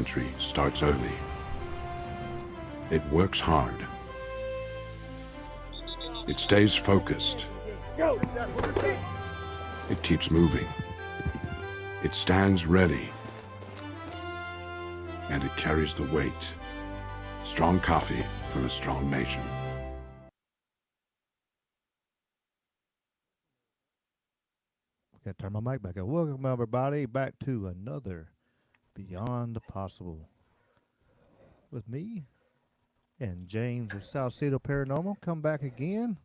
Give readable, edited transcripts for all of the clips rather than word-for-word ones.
country starts early. It works hard. It stays focused. It keeps moving. It stands ready. And it carries the weight. Strong coffee for a strong nation. Gotta turn my mic back up. Welcome, everybody, back to another Beyond the Possible with me and James of Salsido Paranormal. Come back again.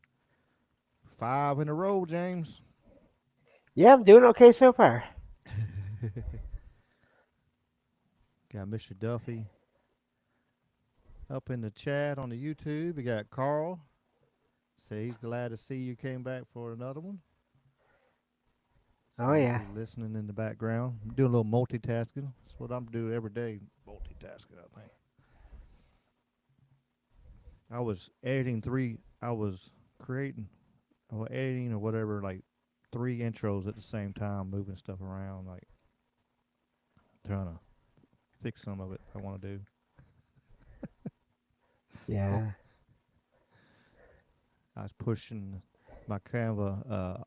5 in a row, James. Yeah, I'm doing okay so far. Got Mr. Duffy up in the chat on the YouTube. We got Carl. Say he's glad to see you came back for another one. So Oh he'll yeah. be listening in the background. I'm doing a little multitasking. That's what I'm doing every day. Multitasking, I think. I was editing I was creating, or editing or whatever, like 3 intros at the same time, moving stuff around, like trying to fix some of it I want to do. Oh, Yeah. I was pushing my Canva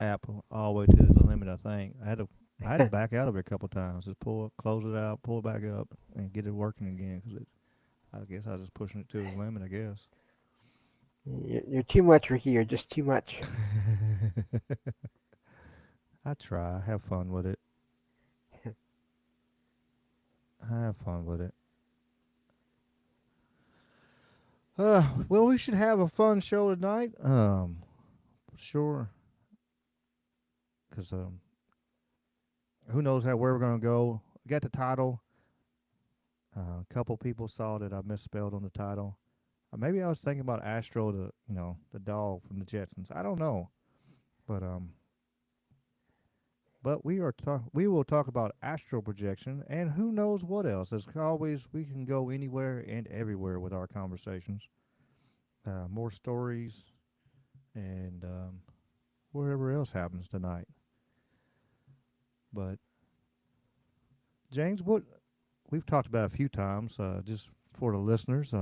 app all the way to the limit. I think I had to back out of it a couple times. Just close it out, pull it back up, and get it working again. Because I guess I was just pushing it to its limit. I guess. You're too much, Ricky. You're just too much. I try. Have fun with it. Have fun with it. Well, we should have a fun show tonight. Sure, because who knows where we're gonna go. I got the title. A couple people saw that I misspelled on the title. Maybe I was thinking about Astral, the dog from the Jetsons. I don't know, but we will talk about astral projection and who knows what else. As always, we can go anywhere and everywhere with our conversations. More stories and wherever else happens tonight. But James, what we've talked about a few times, just for the listeners,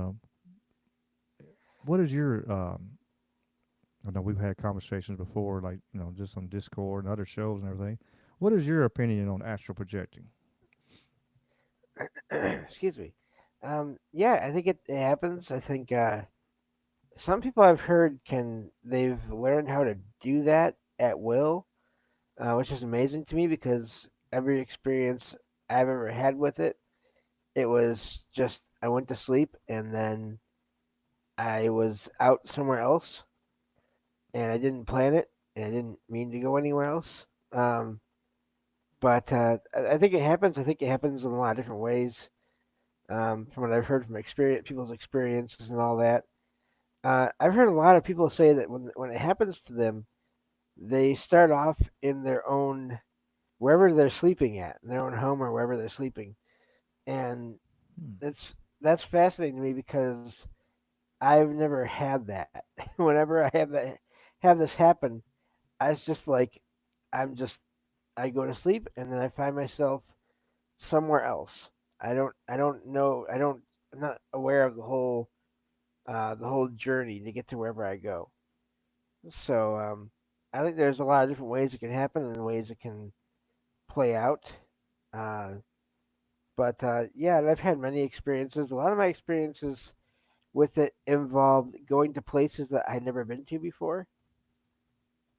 what is your? I know we've had conversations before, like just on Discord and other shows and everything. What is your opinion on astral projecting? Excuse me. Yeah, I think it happens. I think some people I've heard they've learned how to do that at will, which is amazing to me because every experience I've ever had with it, it was just I went to sleep and then I was out somewhere else and I didn't plan it and I didn't mean to go anywhere else. Um, but I think it happens. I think it happens in a lot of different ways. From what I've heard from people's experiences and all that. I've heard a lot of people say that when it happens to them, they start off in their own wherever they're sleeping at, in their own home or wherever they're sleeping, and Hmm. that's fascinating to me because I've never had that. Whenever have this happen, I was just like I'm just I go to sleep and then I find myself somewhere else. I don't know I'm not aware of the whole journey to get to wherever I go. So I think there's a lot of different ways it can happen and ways it can play out. Uh, but yeah, and I've had many experiences. A lot of my experiences with it involved going to places that I'd never been to before,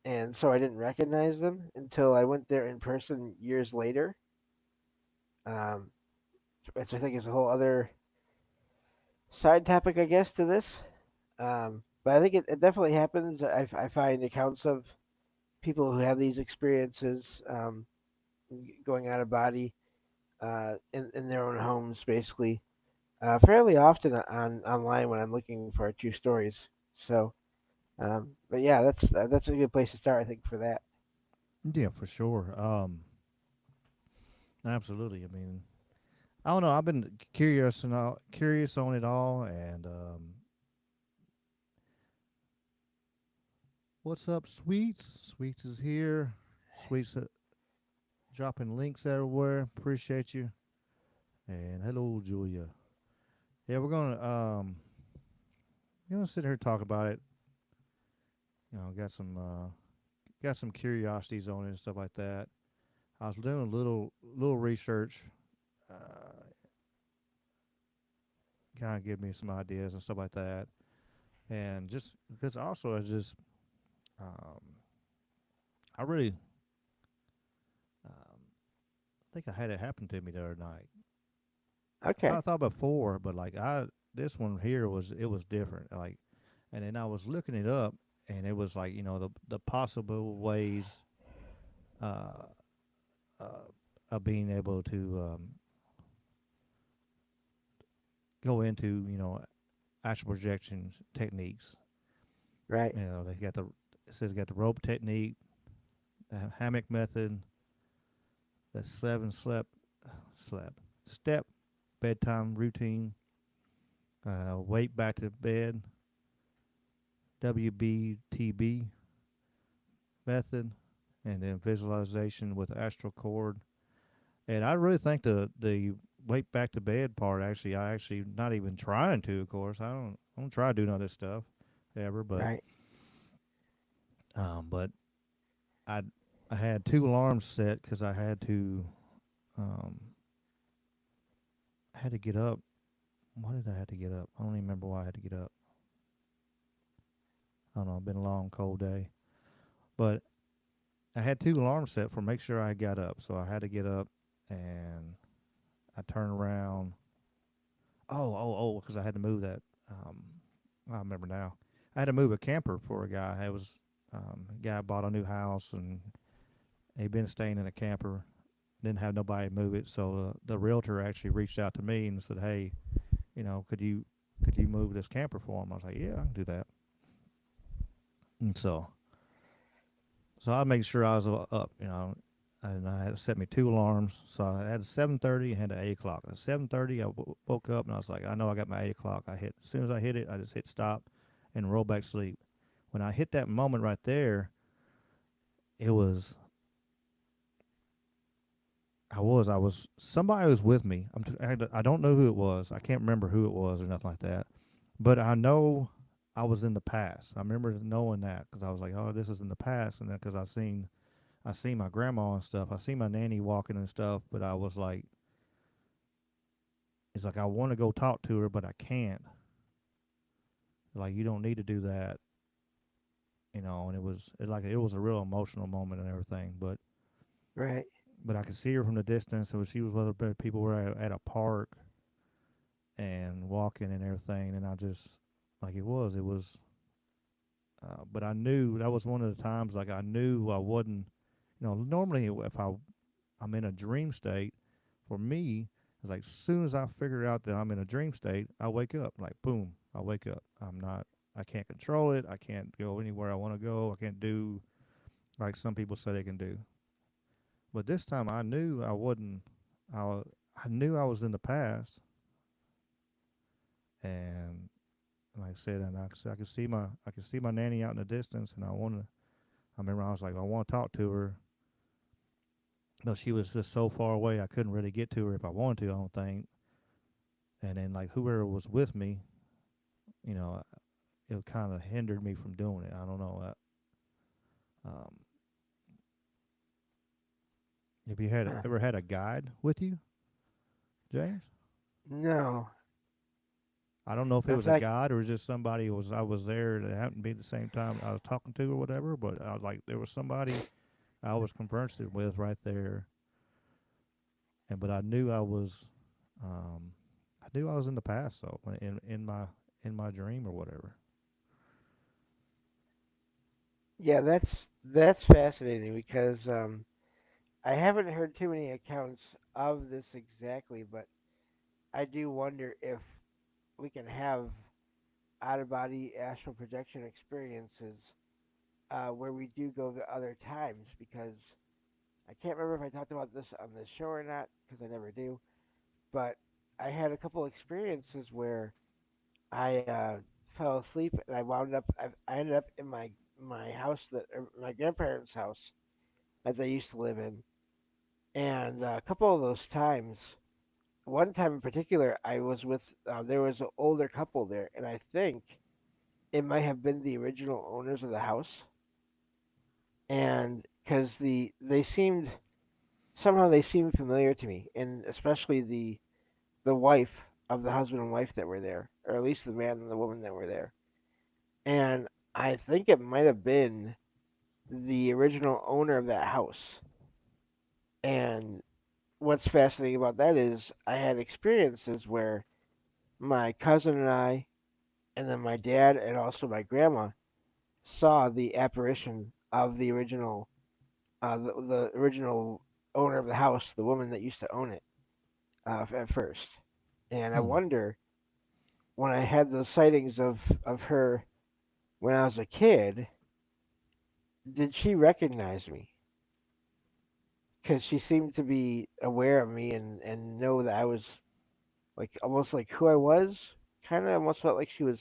and so I didn't recognize them until I went there in person years later. Um, which I think is a whole other side topic, I guess, to this. But I think it definitely happens. I find accounts of people who have these experiences going out of body in their own homes, basically, fairly often on online when I'm looking for true stories. So, but yeah, that's a good place to start, I think, for that. Yeah, for sure. Absolutely. I mean, I don't know. I've been curious on it all. And what's up, Sweets? Sweets is here. Sweets dropping links everywhere. Appreciate you. And hello, Julia. Yeah, we're gonna sit here and talk about it. Got some curiosities on it and stuff like that. I was doing a little research, uh, kind of give me some ideas and stuff like that, and just because also I just um, I really um, think I had it happen to me the other night. Okay. I thought before, but like I this one here was different. Like, and then I was looking it up, and it was like the possible ways uh, uh, of being able to go into astral projection techniques. Right. They got the it says got the rope technique, the hammock method, the slept step bedtime routine, wait back to bed, WBTB method, and then visualization with astral cord. And I really think the wait back to bed part I actually not even trying to. Of course, I don't try to do none of this stuff ever, Right. but I I had two alarms set because um I had to get up. Why did I have to get up? I don't even remember why I had to get up. I don't know. It's been a long, cold day, but I had two alarms set for make sure I got up. So I had to get up and I turned around. Because I had to move that. Um, I remember now. I had to move a camper for a guy. I was a guy bought a new house and he'd been staying in a camper. Didn't have nobody move it, so the realtor actually reached out to me and said, "Hey, could you move this camper for him?" I was like, "Yeah, I can do that." And so I made sure I was up, and I had to set me two alarms. So I had a 7:30 and had an 8 o'clock. At 7:30, woke up and I was like, I know I got my 8 o'clock. As soon as I hit it, I just hit stop and roll back to sleep. When I hit that moment right there, it was somebody was with me. I don't know who it was. I can't remember who it was or nothing like that. But I know I was in the past. I remember knowing that because I was like, oh, this is in the past, and then because I seen my grandma and stuff. I seen my nanny walking and stuff, but I was like, it's like I want to go talk to her, but I can't. Like you don't need to do that, And it was a real emotional moment and everything. Right. But I could see her from the distance. So she was with other people were at a park and walking and everything, and I just like it was. But I knew that was one of the times like I knew I wasn't. Normally if I'm in a dream state, for me, it's like as soon as I figure out that I'm in a dream state, I wake up. Like boom, I wake up. I can't control it. I can't go anywhere I want to go. I can't do like some people say they can do. But this time I knew I wasn't. I knew I was in the past, and like I said, and I could see my nanny out in the distance, and I remember I was like, I want to talk to her, but she was just so far away, I couldn't really get to her if I wanted to. I don't think. And then like whoever was with me, you know, it kind of hindered me from doing it. I don't know. Um, have you Huh. ever had a guide with you, James? No. I don't know if it In was a fact, guide or just somebody who was I was there that happened to be the same time I was talking to or whatever. But I was like, there was somebody I was conversing with right there, and but um, I knew I was in the past. So in my dream or whatever. yeah, that's fascinating because I haven't heard too many accounts of this exactly, but I do wonder if we can have out of body astral projection experiences where we do go to other times because I can't remember if I talked about this on the show or not because I never do, but I had a couple experiences where I fell asleep and I ended up in my house my grandparents' house that they used to live in, And a couple of those times, one time in particular, I was with there was an older couple there, and I think it might have been the original owners of the house, and because they seemed somehow they seemed familiar to me, and especially the wife of the husband and wife that were there, or at least the man and the woman that were there, and I think it might have been the original owner of that house. And what's fascinating about that is I had experiences where my cousin and I, and then my dad and also my grandma saw the apparition of the original, the original owner of the house, the woman that used to own it at first. And I Hmm. wonder when I had those sightings of her when I was a kid, did she recognize me? Because she seemed to be aware of me and know that I was like almost like who I was. Kind of almost felt like she was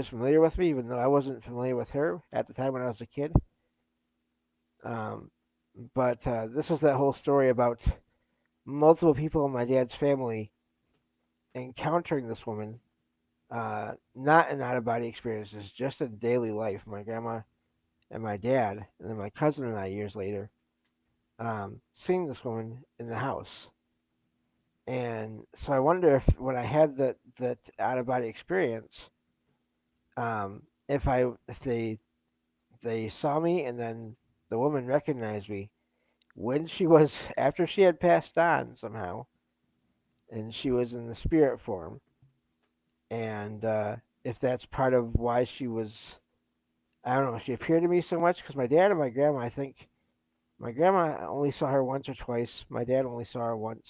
familiar with me, even though I wasn't familiar with her at the time when I was a kid. Um, but this was that whole story about multiple people in my dad's family encountering this woman, not in out of body experiences, just in daily life. My grandma and my dad, and then my cousin and I years later, seeing this woman in the house. And so I wonder if when I had that out of body experience, if they saw me and then the woman recognized me when she was after she had passed on somehow, and she was in the spirit form, and if that's part of why she was, I don't know, she appeared to me so much because my dad and my grandma, I think my grandma only saw her once or twice, my dad only saw her once,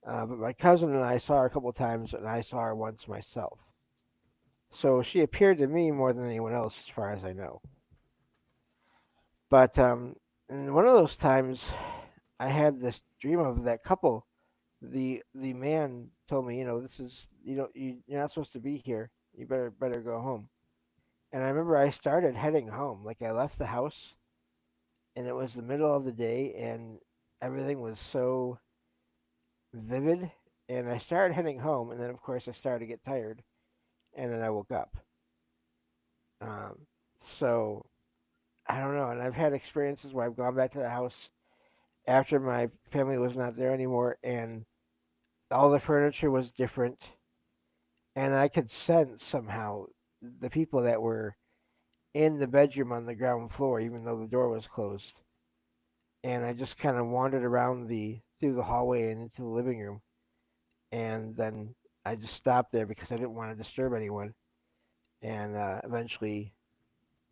but my cousin and I saw her a couple times, and I saw her once myself. So she appeared to me more than anyone else, as far as I know. But in one of those times, I had this dream of that couple. The man told me, this is you're not supposed to be here. You better go home. And I remember I started heading home. Like I left the house, and it was the middle of the day, and everything was so vivid. And I started heading home, and then of course I started to get tired, and then I woke up. Um, so I don't know. And I've had experiences where I've gone back to the house after my family was not there anymore, and all the furniture was different, and I could sense somehow the people that were in the bedroom on the ground floor, even though the door was closed. And I just kind of wandered around the through the hallway and into the living room, and then I just stopped there because I didn't want to disturb anyone, and eventually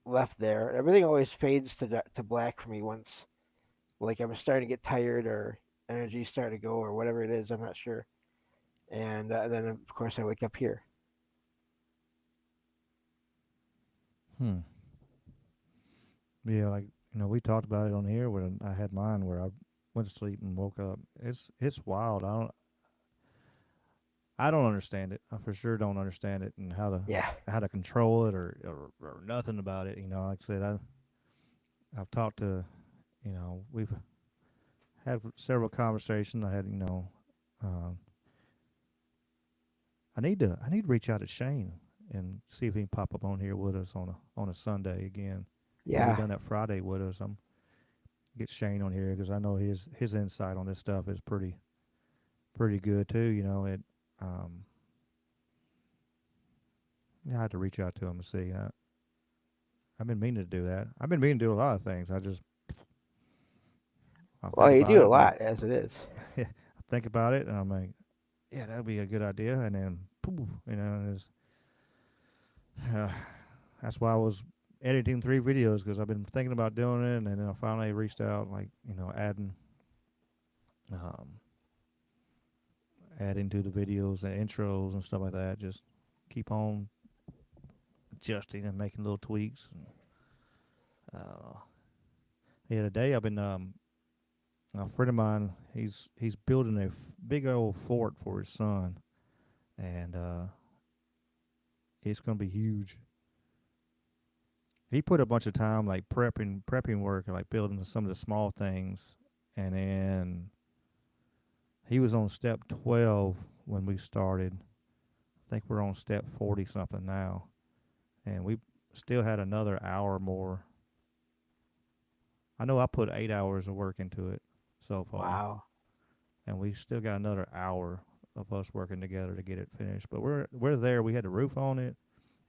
left there. Everything always fades to black for me once, like I'm starting to get tired or energy starting to go or whatever it is. I'm not sure. And then of course I wake up here. Hmm. Yeah, like we talked about it on here when I had mine where I went to sleep and woke up. It's wild. I don't understand it. I for sure don't understand it and Yeah. how to control it or nothing about it. Like I said, I've talked to we've had several conversations. I had um, I need to reach out to Shane and see if he can pop up on here with us on a Sunday again. He Yeah. done that Friday with us. I'm get Shane on here because I know his insight on this stuff is pretty good too. Um, I had to reach out to him and see. I've been meaning to do that. I've been meaning to do a lot of things. I'll Well, think you about do a it and lot as it is. I think about it and I'm like, yeah, that'd be a good idea. And then poof, uh, that's why I was editing 3 videos because I've been thinking about doing it, and then I finally reached out, like adding um, adding to the videos and intros and stuff like that. Just keep on adjusting and making little tweaks. And, yeah, today I've been a friend of mine. He's building a big old fort for his son, and it's gonna be huge. He put a bunch of time like prepping work and like building some of the small things, and then he was on step 12 when we started. I think we're on step 40 something now, and we still had another hour more. I know I put 8 hours of work into it so far, Wow. and we still got another hour of us working together to get it finished. But we're there. We had the roof on it.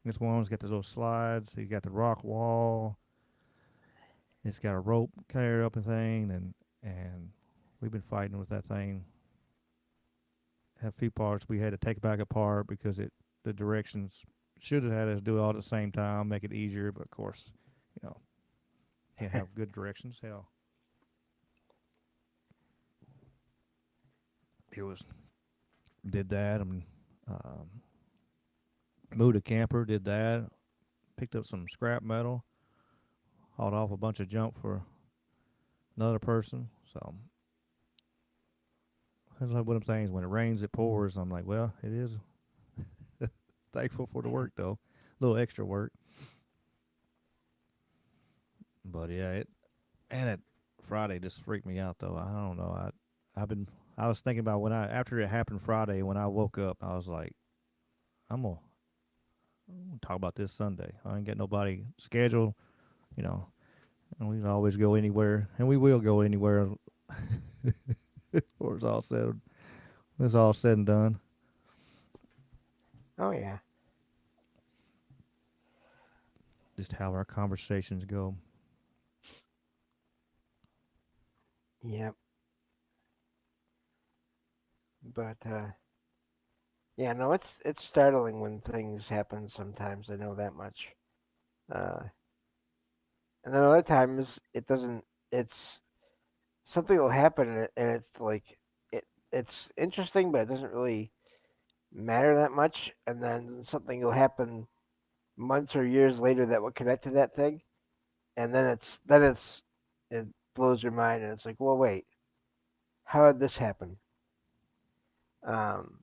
This one's got those little slides. You got the rock wall. It's got a rope carrier up and thing, and we've been fighting with that thing. Have a few parts we had to take back apart because the directions should have had us do it all at the same time, make it easier. But of course, you know, can't have good directions. Hell, it was did that and um, moved a camper. Did that. Picked up some scrap metal. Hauled off a bunch of junk for another person. So it's like one of them things. When it rains, it pours. I'm like, well, it is. Thankful for the work though, a little extra work. But yeah, it Friday just freaked me out though. I don't know. I've been I was thinking about when I after it happened Friday when I woke up, I was like, I'm gonna talk about this Sunday. I ain't got nobody scheduled, you know, and we can always go anywhere, and we will go anywhere before it's all said and done. Oh yeah. Just how our conversations go. Yep. But yeah, no, it's startling when things happen sometimes. I know that much. Uh, and then other times it doesn't. It's something will happen and it's like it it's interesting, but it doesn't really matter that much. And then something will happen months or years later that will connect to that thing, and then it blows your mind, and it's like, well, wait, how did this happen? Um,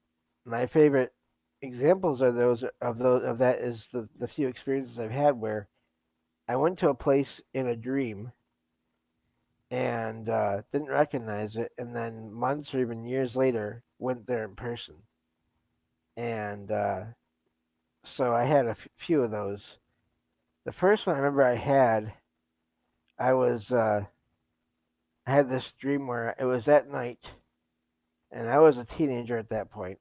my favorite examples are those of that is the few experiences I've had where I went to a place in a dream and didn't recognize it, and then months or even years later went there in person. And so I had a few of those. The first one I remember I was I had this dream where it was at night, and I was a teenager at that point,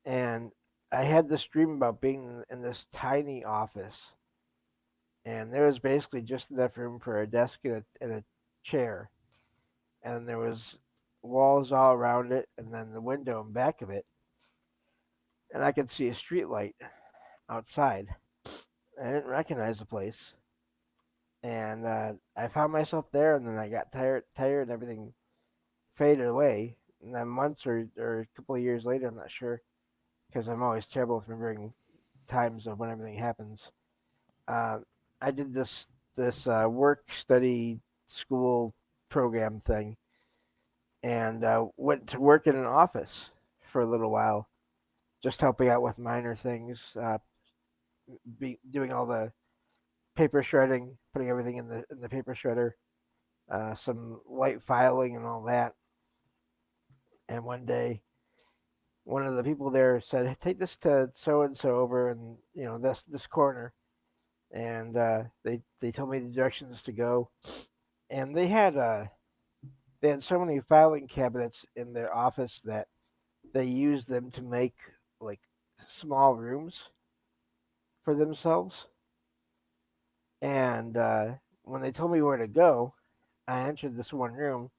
and I had this dream about being in this tiny office, and there was basically just enough room for a desk and a chair, and there was walls all around it, and then the window in back of it, and I could see a street light outside. I didn't recognize the place, and I found myself there, and then I got tired, and everything faded away. And then months or a couple of years later, I'm not sure, because I'm always terrible with remembering times of when everything happens. Uh, I did this work study school program thing, and went to work in an office for a little while, just helping out with minor things, doing all the paper shredding, putting everything in the paper shredder, some light filing and all that. And one day, one of the people there said, hey, "Take this to so and so over and this corner." And they told me the directions to go. And they had so many filing cabinets in their office that they used them to make like small rooms for themselves. And when they told me where to go, I entered this one room,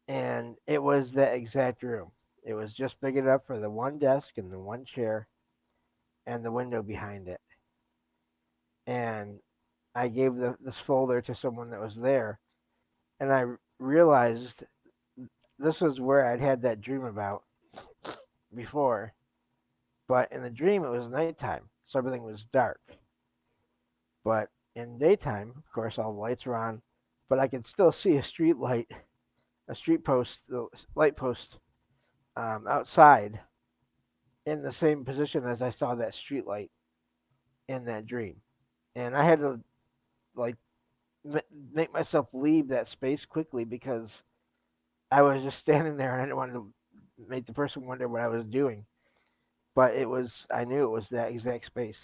and it was that exact room. It was just big enough for the one desk and the one chair and the window behind it. And I gave this folder to someone that was there, and I realized this was where I'd had that dream about before. But in the dream, it was nighttime, so everything was dark. But in daytime, of course, all the lights were on, but I could still see a street light, a street post, the light post outside in the same position as I saw that street light in that dream. And I had to like make myself leave that space quickly because I was just standing there and I didn't want to make the person wonder what I was doing. But I knew it was that exact space.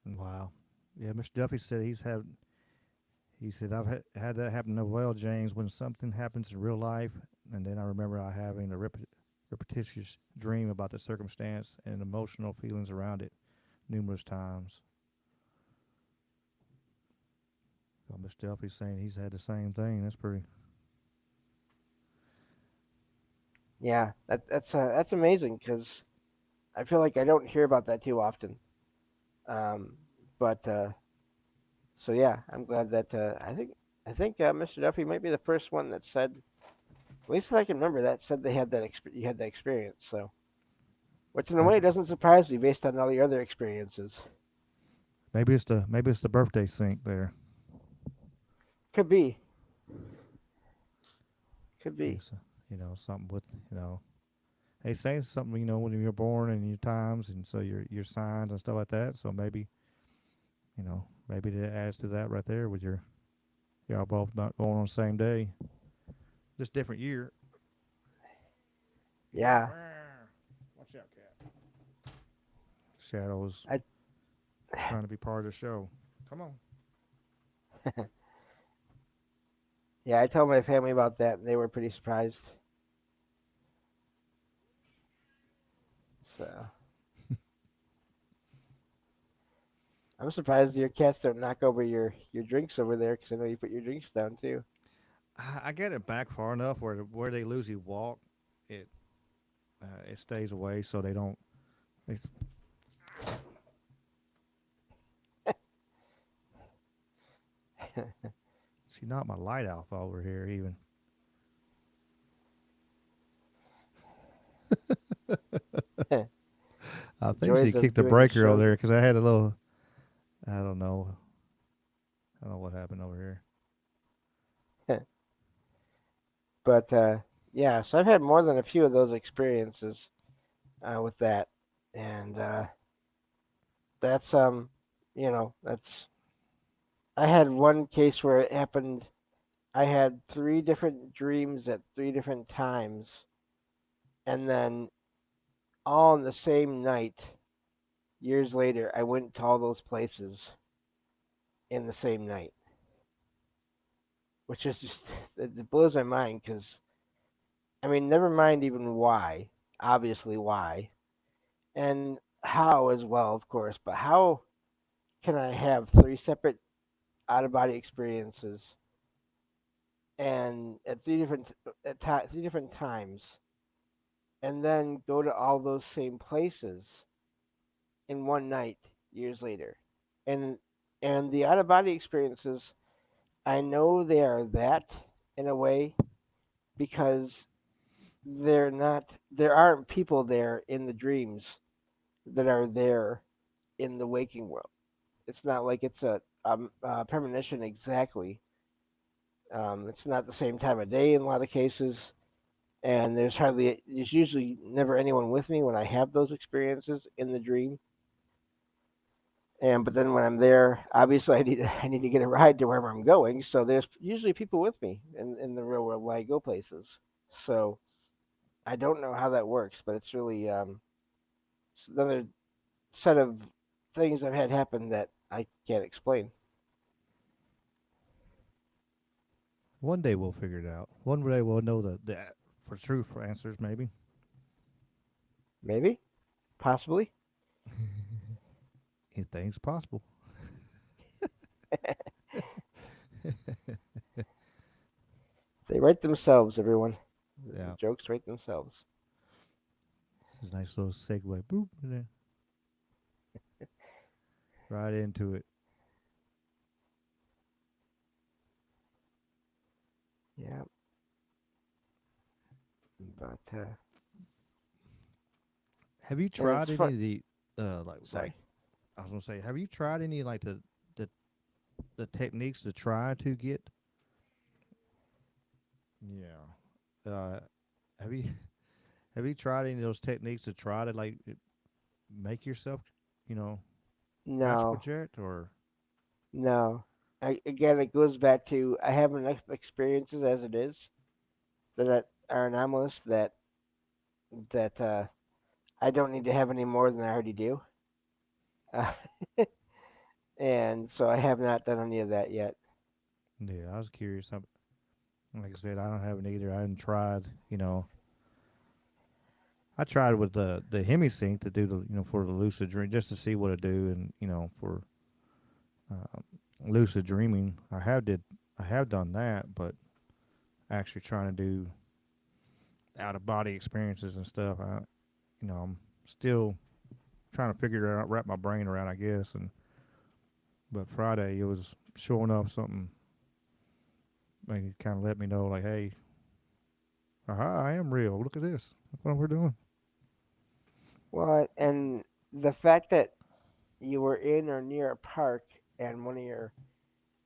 Wow. Yeah, Mr. Duffy said he said, I've had that happen as well, James, when something happens in real life, and then I remember I having a repetitious dream about the circumstance and emotional feelings around it numerous times. So Mr. Duffy's saying he's had the same thing. That's pretty. Yeah, that's amazing because I feel like I don't hear about that too often. Um, but so yeah, I'm glad that I think Mr. Duffy might be the first one that said, at least I can remember that said they had you had that experience. So, which in a way Maybe, doesn't surprise me based on all the other experiences. maybe it's the birthday sync there. Could be, could be. It's something with they say something when you're born and your times and so your signs and stuff like that. So maybe it adds to that right there with y'all both not born on the same day, just different year. Yeah, Watch out, cat. Shadow's I trying to be part of the show. Come on. yeah I told my family about that and they were pretty surprised. So I'm surprised your cats don't knock over your drinks over there because I know you put your drinks down too. I get it back far enough where they lose you walk, it it stays away so they don't. They, she knocked my light off over here even. I think she Joys of kicked the doing the breaker over show. there because I had a little. I don't know. I don't know what happened over here. But yeah, so I've had more than a few of those experiences with that, and that's that's I had one case where it happened. I had three different dreams at three different times, and then all in the same night. Years later, I went to all those places in the same night, which is just it blows my mind because I mean, never mind even why, obviously why, and how as well, of course. But how can I have three separate out of body experiences and at three different times, and then go to all those same places in one night years later? And the out of body experiences, I know they are that in a way because there aren't people there in the dreams that are there in the waking world. It's not like it's a premonition exactly. It's not the same time of day in a lot of cases, and there's usually never anyone with me when I have those experiences in the dream. And but then when I'm there, obviously I need to get a ride to wherever I'm going. So there's usually people with me in the real world when I go places. So I don't know how that works, but it's really it's another set of things I've had happen that I can't explain. One day we'll figure it out. One day we'll know the for truth for answers maybe. Maybe, possibly. Anything's possible. They write themselves, everyone. The Yeah. jokes write themselves. This is a nice little segue. Boop. Right into it. Yeah, but Have you and it's tried any fun. of the like Sorry. I was gonna say, have you tried any like the the techniques to try to get yeah. Have you have you tried any of those techniques to try to make yourself, you know, astral No, project or No. Again, it goes back to I have enough experiences as it is that are anomalous that I don't need to have any more than I already do. Uh, and so I have not done any of that yet. Yeah, I was curious. Like I said, I don't have it either. I haven't tried. I tried with the HemiSync to do for the lucid dream just to see what it do, and for uh, lucid dreaming, I have done that, but actually trying to do out of body experiences and stuff, I'm still trying to figure it out, wrap my brain around, I guess. And but Friday it was showing up something, like it kind of let me know, like, hey, aha, I am real. Look at this. Look what we're doing. Well, and the fact that you were in or near a park and one of your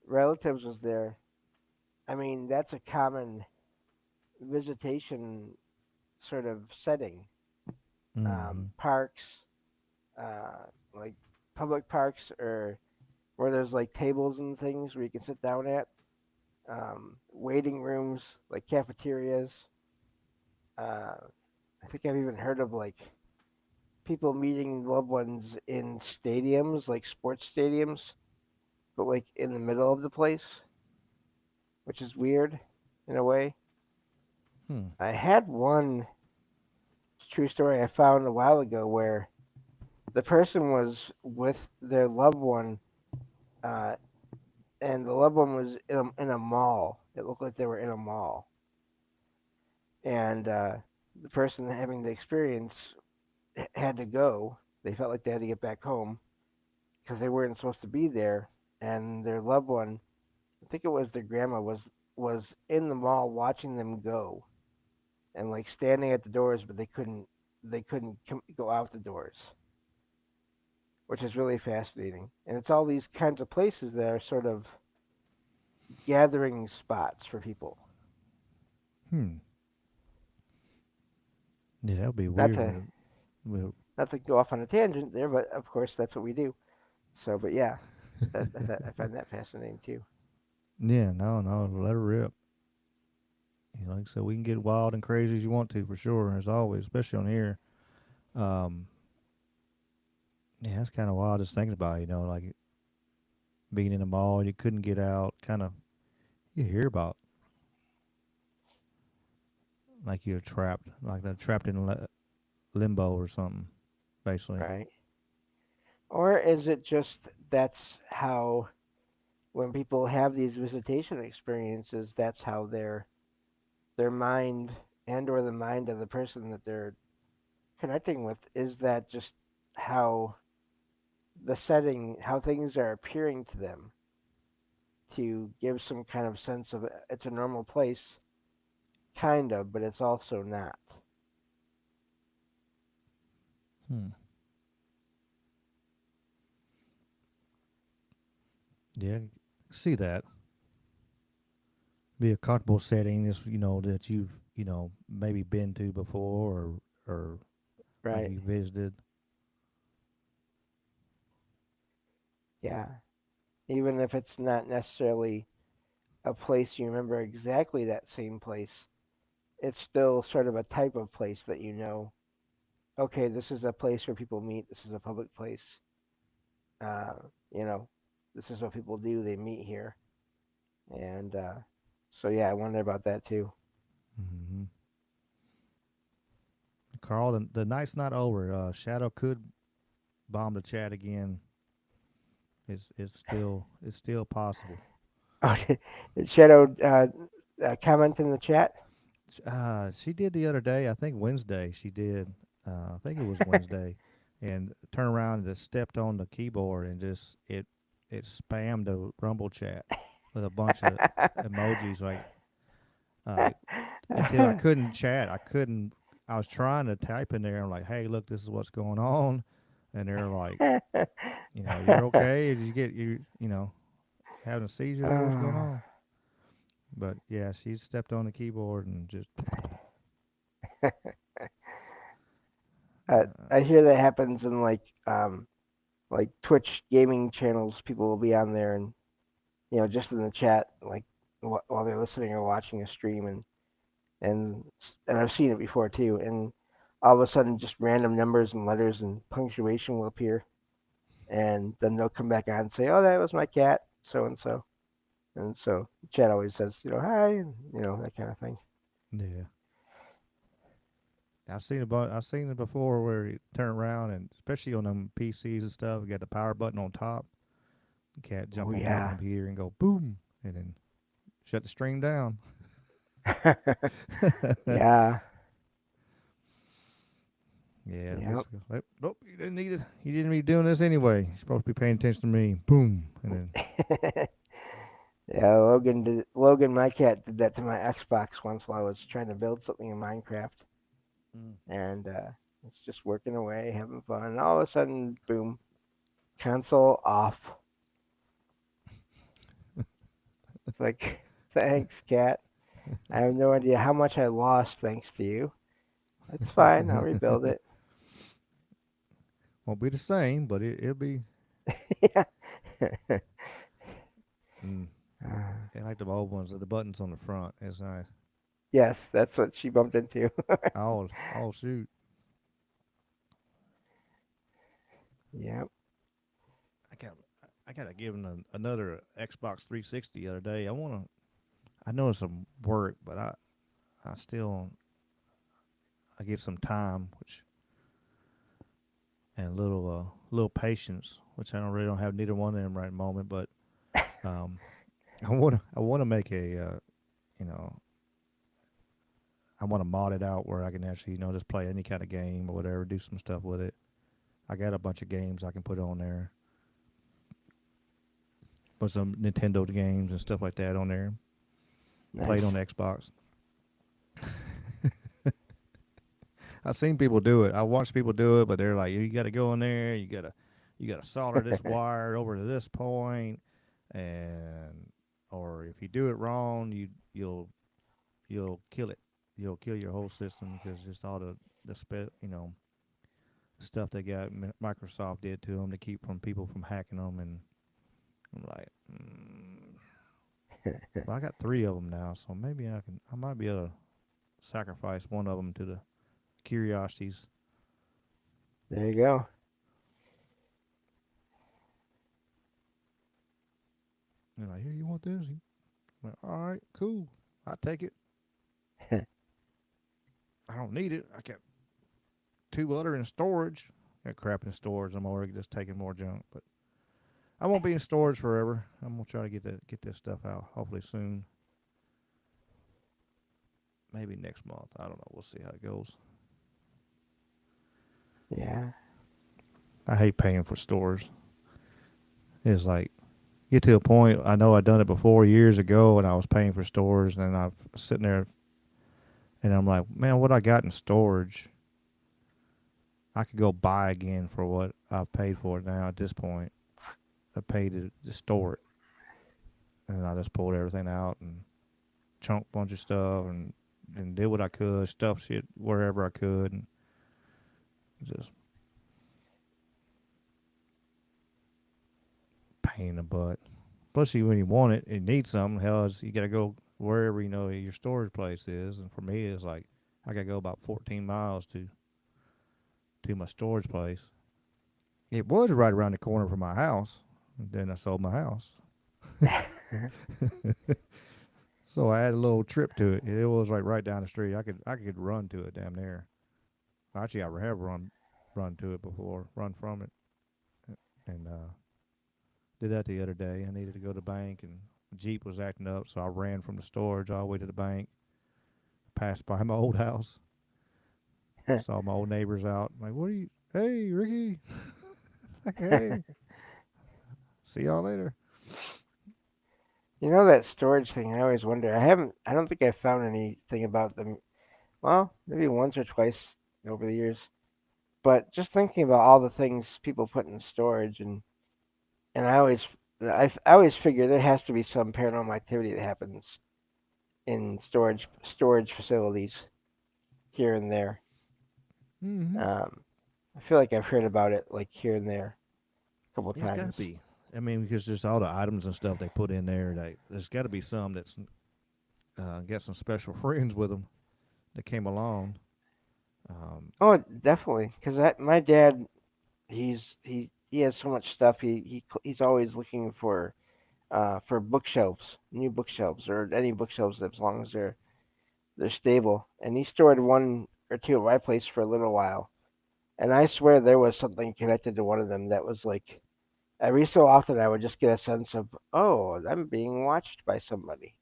relatives was there, I mean, that's a common visitation sort of setting. Mm-hmm. Parks, like public parks, or where there's like tables and things where you can sit down at. Waiting rooms, like cafeterias. Uh, I think I've even heard of like people meeting loved ones in stadiums, like sports stadiums, but like in the middle of the place, which is weird in a way. Hmm. I had one true story I found a while ago where the person was with their loved one, uh, and the loved one was in a mall. It looked like they were in a mall, and the person having the experience had to go. They felt like they had to get back home because they weren't supposed to be there, and their loved one, I think it was their grandma, was in the mall watching them go and like standing at the doors, but they couldn't go out the doors, which is really fascinating. And it's all these kinds of places that are sort of gathering spots for people. Hmm. Yeah, that would be Not weird. to Well, not to go off on a tangent there, but of course that's what we do. So, but yeah, I find that fascinating too. yeah, no, no, let her rip. Like I said, we can get wild and crazy as you want to, for sure, as always, especially on here. Um, yeah, that's kind of wild just thinking about it, like being in a mall, you couldn't get out, kind of, you hear about, like you're trapped, like they're trapped in limbo or something, basically. Right? Or is it just that's how when people have these visitation experiences, that's how their mind and or the mind of the person that they're connecting with, is that just how the setting, how things are appearing to them to give some kind of sense of it's a normal place, kind of, but it's also not. Hmm. Yeah, see that. Be a comfortable setting, is that you've maybe been to before, or like Right? you visited. Yeah. Even if it's not necessarily a place you remember exactly that same place, it's still sort of a type of place that you know. Okay, this is a place where people meet. This is a public place. Uh, you know, this is what people do. They meet here, and so yeah, I wonder about that too. Mm-hmm. Carl, the night's not over. Shadow could bomb the chat again. It's still possible. Oh, did Shadow comment in the chat? She did the other day. I think Wednesday. She did. I think it was Wednesday, and turned around and just stepped on the keyboard and just it spammed the Rumble chat with a bunch of emojis, like uh, until I couldn't chat. I couldn't. I was trying to type in there. I'm like, hey, look, this is what's going on, and they're like, you're okay. Did you get having a seizure there? What's going Oh. on? But yeah, she stepped on the keyboard and just. I hear that happens in like like Twitch gaming channels. People will be on there and just in the chat, like while they're listening or watching a stream, and and I've seen it before too. And all of a sudden, just random numbers and letters and punctuation will appear, and then they'll come back on and say, "Oh, that was my cat, so and so." And so the chat always says, "Hi," and that kind of thing. Yeah. I've seen it before where you turn around and especially on them PCs and stuff, you got the power button on top. The cat Oh jump on top of the yeah. computer and go boom, and then shut the stream down. Yeah. Yeah, Yep. nope, you didn't need it. You didn't be doing this anyway. You're supposed to be paying attention to me. Boom, and then Yeah, Logan, my cat, did that to my Xbox once while I was trying to build something in Minecraft, and it's just working away, having fun, and all of a sudden, boom, console off. It's like, thanks, cat. I have no idea how much I lost thanks to you. It's fine. I'll rebuild it. won't be the same, but it'll be. Yeah. Mm, I like the old ones. The buttons on the front. It's nice. Yes, that's what she bumped into. Oh shoot. Yep. I got I got to give him another Xbox 360 the other day. I know it's some work, but I still I get some time, which and a little patience, which I don't have neither one of them right at the moment. But um, I want to make a you know I want to mod it out where I can actually just play any kind of game or whatever, do some stuff with it. I got a bunch of games I can put on there, put some Nintendo games and stuff like that on there. Play Nice. it on the Xbox. I've seen people do it. I watch people do it, but they're like, you got to go in there, you got to solder this wire over to this point, and or if you do it wrong, you'll kill it. You'll kill your whole system because just all the stuff they got Microsoft did to them to keep from people from hacking them, and I'm like, but I got 3 of them now, so maybe I might be able to sacrifice one of them to the curiosities. There you go. And like, here, you want this? I'm like, all right, cool. I take it. I don't need it. I got 2 other in storage. Got crap in storage. I'm already just taking more junk, but I won't be in storage forever. I'm gonna try to get this stuff out hopefully soon. Maybe next month. I don't know. We'll see how it goes. Yeah. I hate paying for stores. It's like get to a point. I know I've done it before years ago, and I was paying for stores, and I'm sitting there, and I'm like, man, what I got in storage, I could go buy again for what I've paid for it now. At this point, I paid to store it, and I just pulled everything out and chunked a bunch of stuff and did what I could, stuffed shit wherever I could, and just pain in the butt. Especially when you want it and need something, hell, you got to go wherever your storage place is. And for me, it's like I got to go about 14 miles to my storage place. It was right around the corner from my house. And then I sold my house. So I had a little trip to it. It was like right down the street. I could run to it damn near. Actually, I have run to it before, run from it, and did that the other day. I needed to go to the bank, and the Jeep was acting up, so I ran from the storage all the way to the bank. Passed by my old house, saw my old neighbors out. I'm like, what are you? Hey, Ricky. Like, hey, see y'all later. That storage thing, I always wonder. I don't think I've found anything about them. Well, maybe once or twice over the years. But just thinking about all the things people put in storage, and I always figure there has to be some paranormal activity that happens in storage facilities here and there. Mm-hmm. I feel like I've heard about it like here and there. couple It's got to times. be. I mean, because just all the items and stuff they put in there, there's got to be some that's got some special friends with them that came along. Oh, definitely. Because my dad, he has so much stuff. He's always looking for bookshelves, new bookshelves, or any bookshelves as long as they're stable. And he stored one or two at my place for a little while. And I swear there was something connected to one of them that was like every so often I would just get a sense of, oh, I'm being watched by somebody.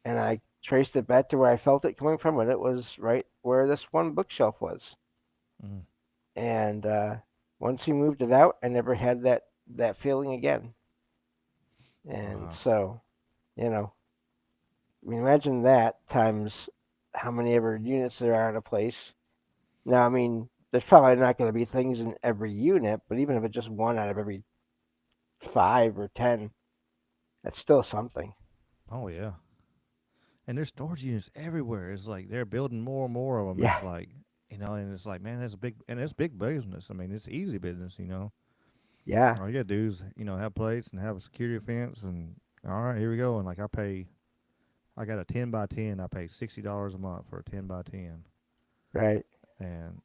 And I traced it back to where I felt it coming from, and it was right where this one bookshelf was. Mm. And once he moved it out, I never had that feeling again. And Wow. so, you know, I mean, imagine that times how many ever units there are in a place. Now, I mean, there's probably not going to be things in every unit, but even if it's just one out of every 5 or 10, that's still something. Oh yeah. And there's storage units everywhere. It's like they're building more and more of them. Yeah, It's like, and it's like, man, that's a big, and it's big business. I mean, it's easy business. yeah, All you gotta do is, have plates and have a security fence, and all right, here we go. And like I got a 10 by 10. I pay $60 a month for a 10 by 10, right. and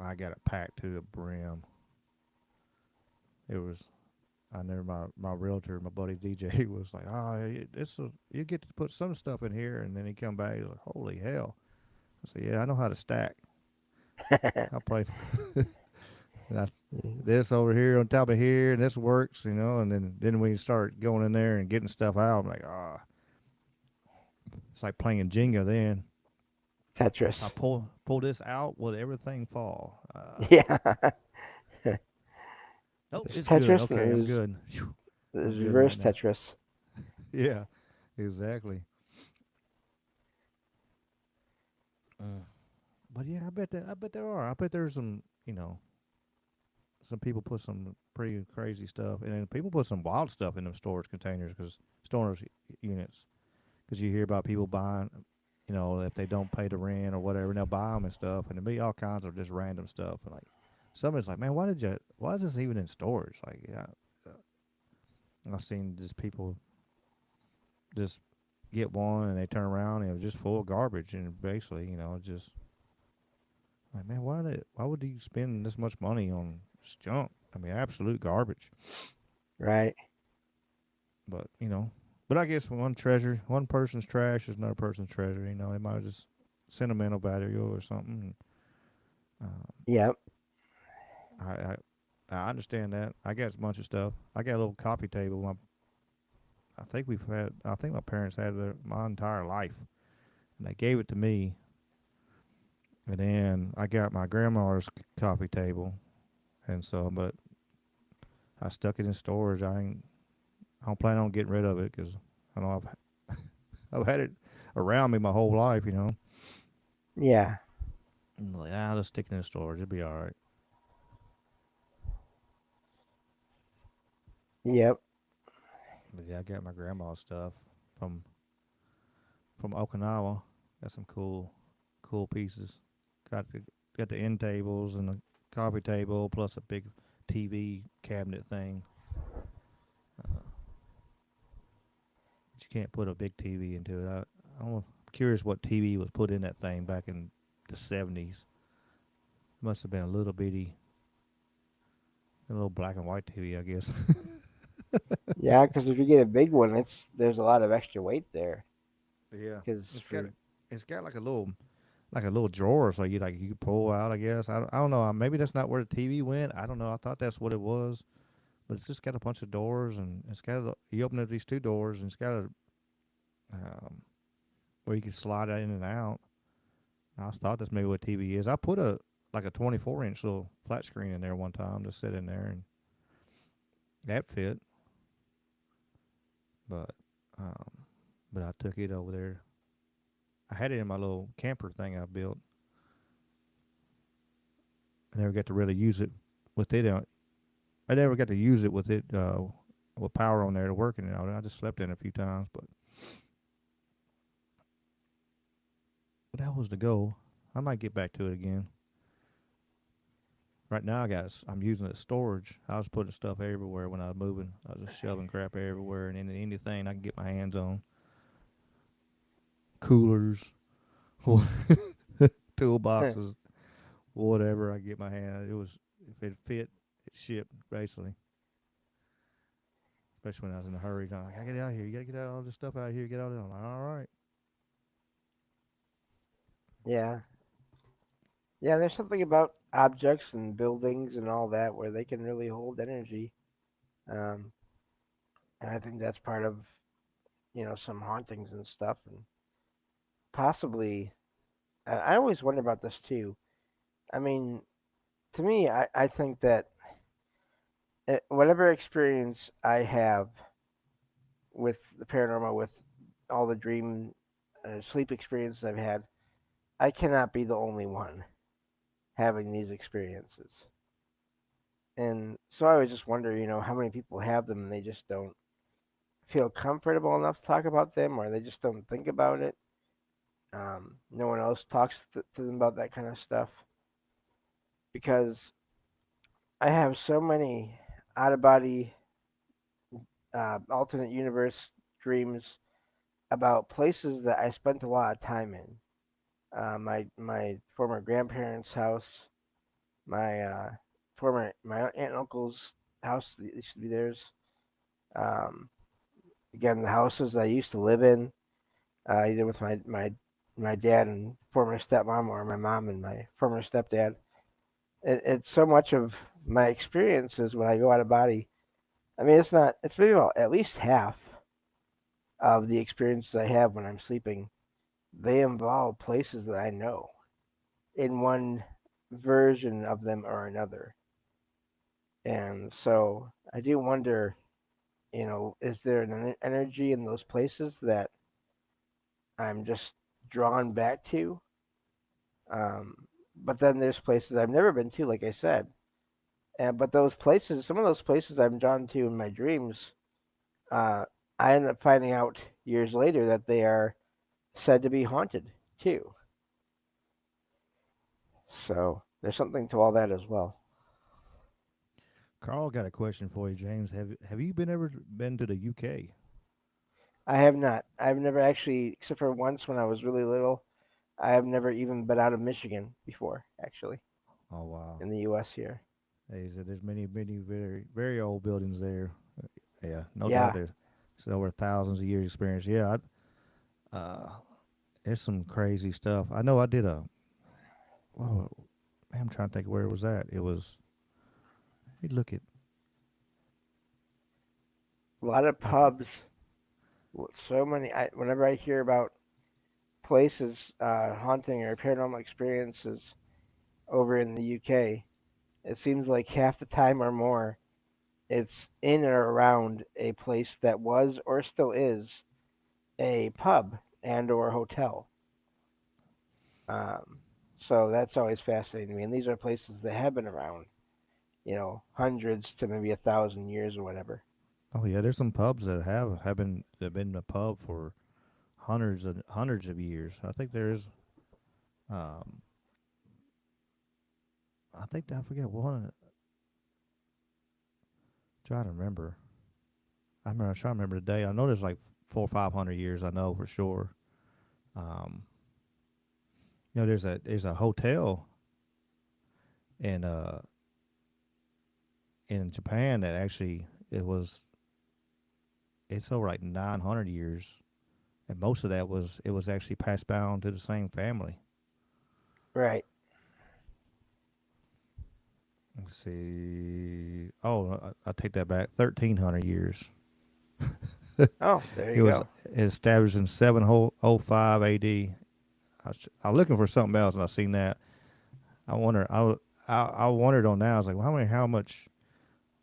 I got it packed to the brim. It was. I never my realtor, my buddy DJ was like, you get to put some stuff in here, and then he come back, he's like, holy hell. I said, yeah, I know how to stack. I play I, this over here on top of here, and this works. And then we start going in there and getting stuff out. I'm like, it's like playing Jenga. Then Tetris. if I pull this out, will everything fall? Yeah. Nope, There's it's good. Tetris and Okay, I'm good. Whew, I'm there's good reverse right now. Tetris. Yeah, exactly. Uh, but yeah, I bet there are. I bet there's some people put some pretty crazy stuff, and then people put some wild stuff in them storage containers, because storage units, because you hear about people buying, if they don't pay the rent or whatever, and they'll buy them and stuff, and there'll be all kinds of just random stuff, and like somebody's like, man, why is this even in storage? Like, yeah, I've seen just people just get one and they turn around and it was just full of garbage, and basically, just like, man, why would you spend this much money on just junk? I mean, absolute garbage. Right. But but I guess one person's trash is another person's treasure. It might just sentimental value or something. Yep. I, I I understand that. I got a bunch of stuff. I got a little coffee table. I think my parents had it my entire life, and they gave it to me. And then I got my grandma's coffee table, and so, but I stuck it in storage. I don't plan on getting rid of it, because I know I've had it around me my whole life. Yeah. And like, I'll just stick it in storage. It'll be all right. Yep. But yeah, I got my grandma's stuff from from Okinawa. Got some cool pieces. Got the got the end tables and the coffee table, plus a big TV cabinet thing. Uh, but you can't put a big TV into it. I'm curious what TV was put in that thing back in the 70s. Must have been a little black and white TV, I guess. Yeah, because if you get a big one, there's a lot of extra weight there. Yeah, Because it's got for it's got like a little drawer, so you could pull out. I guess I don't know. Maybe that's not where the TV went. I don't know. I thought that's what it was, but it's just got a bunch of doors, and you open up these two doors, and it's got a um, where you can slide in and out. I thought that's maybe what TV is. I put a 24-inch little flat screen in there one time to sit in there, and that fit. But um, but I took it over there. I had it in my little camper thing I built. I never got to really use it with it. I never got to use it with power on there to work in it. I just slept in it a few times, but that was the goal. I might get back to it again. Right now, I'm using it as storage. I was putting stuff everywhere when I was moving. I was just shoving crap everywhere, and anything I can get my hands on, coolers, toolboxes, whatever I get my hand. It was if it fit, it shipped basically. Especially when I was in a hurry, I'm like, I gotta get out of here. You gotta get all this stuff out of here. Get out of there. I'm like, all right. Yeah. Yeah, there's something about objects and buildings and all that where they can really hold energy. Um, and I think that's part of, some hauntings and stuff. And possibly, I always wonder about this too. I mean, to me, I think that whatever experience I have with the paranormal, with all the dream, sleep experiences I've had, I cannot be the only one having these experiences. And so I always just wonder, how many people have them and they just don't feel comfortable enough to talk about them, or they just don't think about it. No one else talks to them about that kind of stuff because I have so many out of body, alternate universe dreams about places that I spent a lot of time in. My former grandparents' house, my aunt and uncle's house that used to be theirs. Um, Again, the houses I used to live in, either with my dad and former stepmom, or my mom and my former stepdad. It's so much of my experiences when I go out of body. I mean, it's not. It's maybe about at least half of the experiences I have when I'm sleeping. They involve places that I know in one version of them or another. And so I do wonder, is there an energy in those places that I'm just drawn back to? But then there's places I've never been to, like I said. But those places, some of those places I'm drawn to in my dreams, uh, I end up finding out years later that they are said to be haunted too. So there's something to all that as well. Carl got a question for you, James. Have you been to the UK? I have not. I've never actually, except for once when I was really little, I have never even been out of Michigan before, actually, Oh wow. in the U.S. here. He said there's many very old buildings there. Yeah, no doubt Yeah, there's over thousands of years experience. Yeah, there's some crazy stuff. I know I did a. Well, I'm trying to think where it was at. It was. You look at. a lot of I for, pubs. So many. Whenever I hear about places haunting or paranormal experiences over in the UK, it seems like half the time or more, it's in or around a place that was or still is a pub and or hotel. Um, so that's always fascinating to me. And these are places that have been around, hundreds to maybe 1,000 years or whatever. oh yeah, there's some pubs that have been a pub for hundreds of years. I think there's. Um, I think I forget one. Trying to remember. I'm trying to remember the day. I know there's like 400 or 500 years. I know for sure. Um, there's a hotel in in Japan that actually it's over like 900 years, and most of that was actually passed down to the same family. Right. Let's see. Oh, I take that back. 1300 years. Oh, there It you was go. established in 705 AD. I was looking for something else, and I seen that. I wonder. I wondered on that. I was like, well, how much,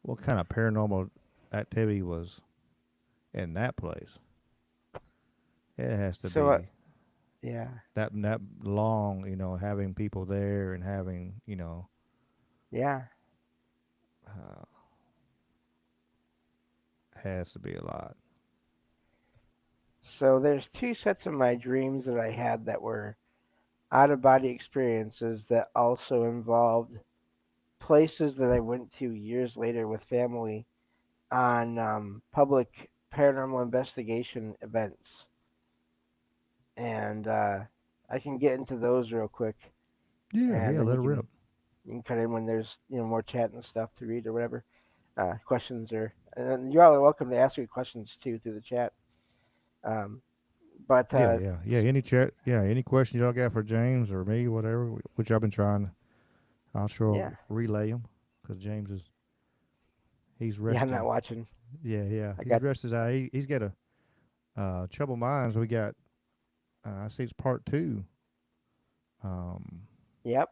what kind of paranormal activity was in that place? It has to So, be yeah, that long, having people there and having, yeah. uh, has to be a lot. So there's two sets of my dreams that I had that were out of body experiences that also involved places that I went to years later with family on public paranormal investigation events, and I can get into those real quick, Yeah, and yeah, then let it rip. you can cut in when there's more chat and stuff to read or whatever, questions or and then you all are welcome to ask me questions too through the chat. Um, but Yeah, yeah, yeah. Any chat, yeah, any questions y'all got for James or me, whatever, which I've been trying, I'll sure yeah, relay them because James he's yeah, I'm resting. not watching. Yeah, yeah, I he's got rested. He's got a trouble minds. We got I see it's part two. Um, yep,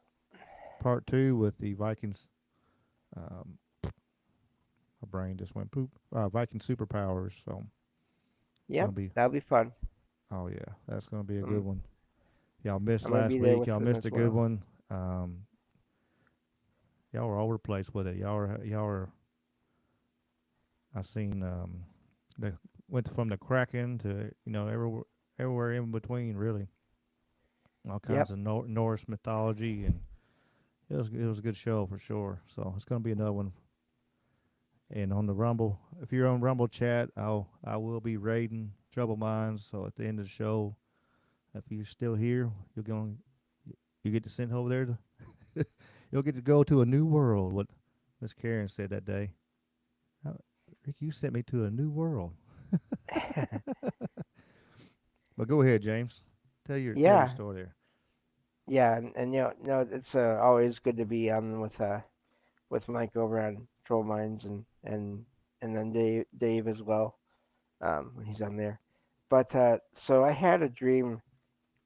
part two with the Vikings. Um, my brain just went poop. Viking superpowers. So it's yep, gonna be. that'll be fun. Oh yeah, that's gonna be a good Um, one. Y'all missed I'm gonna last be there week. with Y'all them missed as a good well. one. Y'all were all over the place with it. Y'all were. I seen the went from the Kraken to everywhere in between. Really, all Yep. kinds of Norse mythology, and it was a good show for sure. So it's gonna be another one. And on the Rumble, if you're on Rumble chat, I will be raiding Trouble Minds. So at the end of the show, if you're still here, you get to send over there. You'll get to go to a new world. What Miss Karen said that day. Rick, you sent me to a new world. But go ahead, James. Tell your Yeah, story there. yeah, and it's always good to be on with Mike over on Troll Minds and then Dave as well when he's on there. But so I had a dream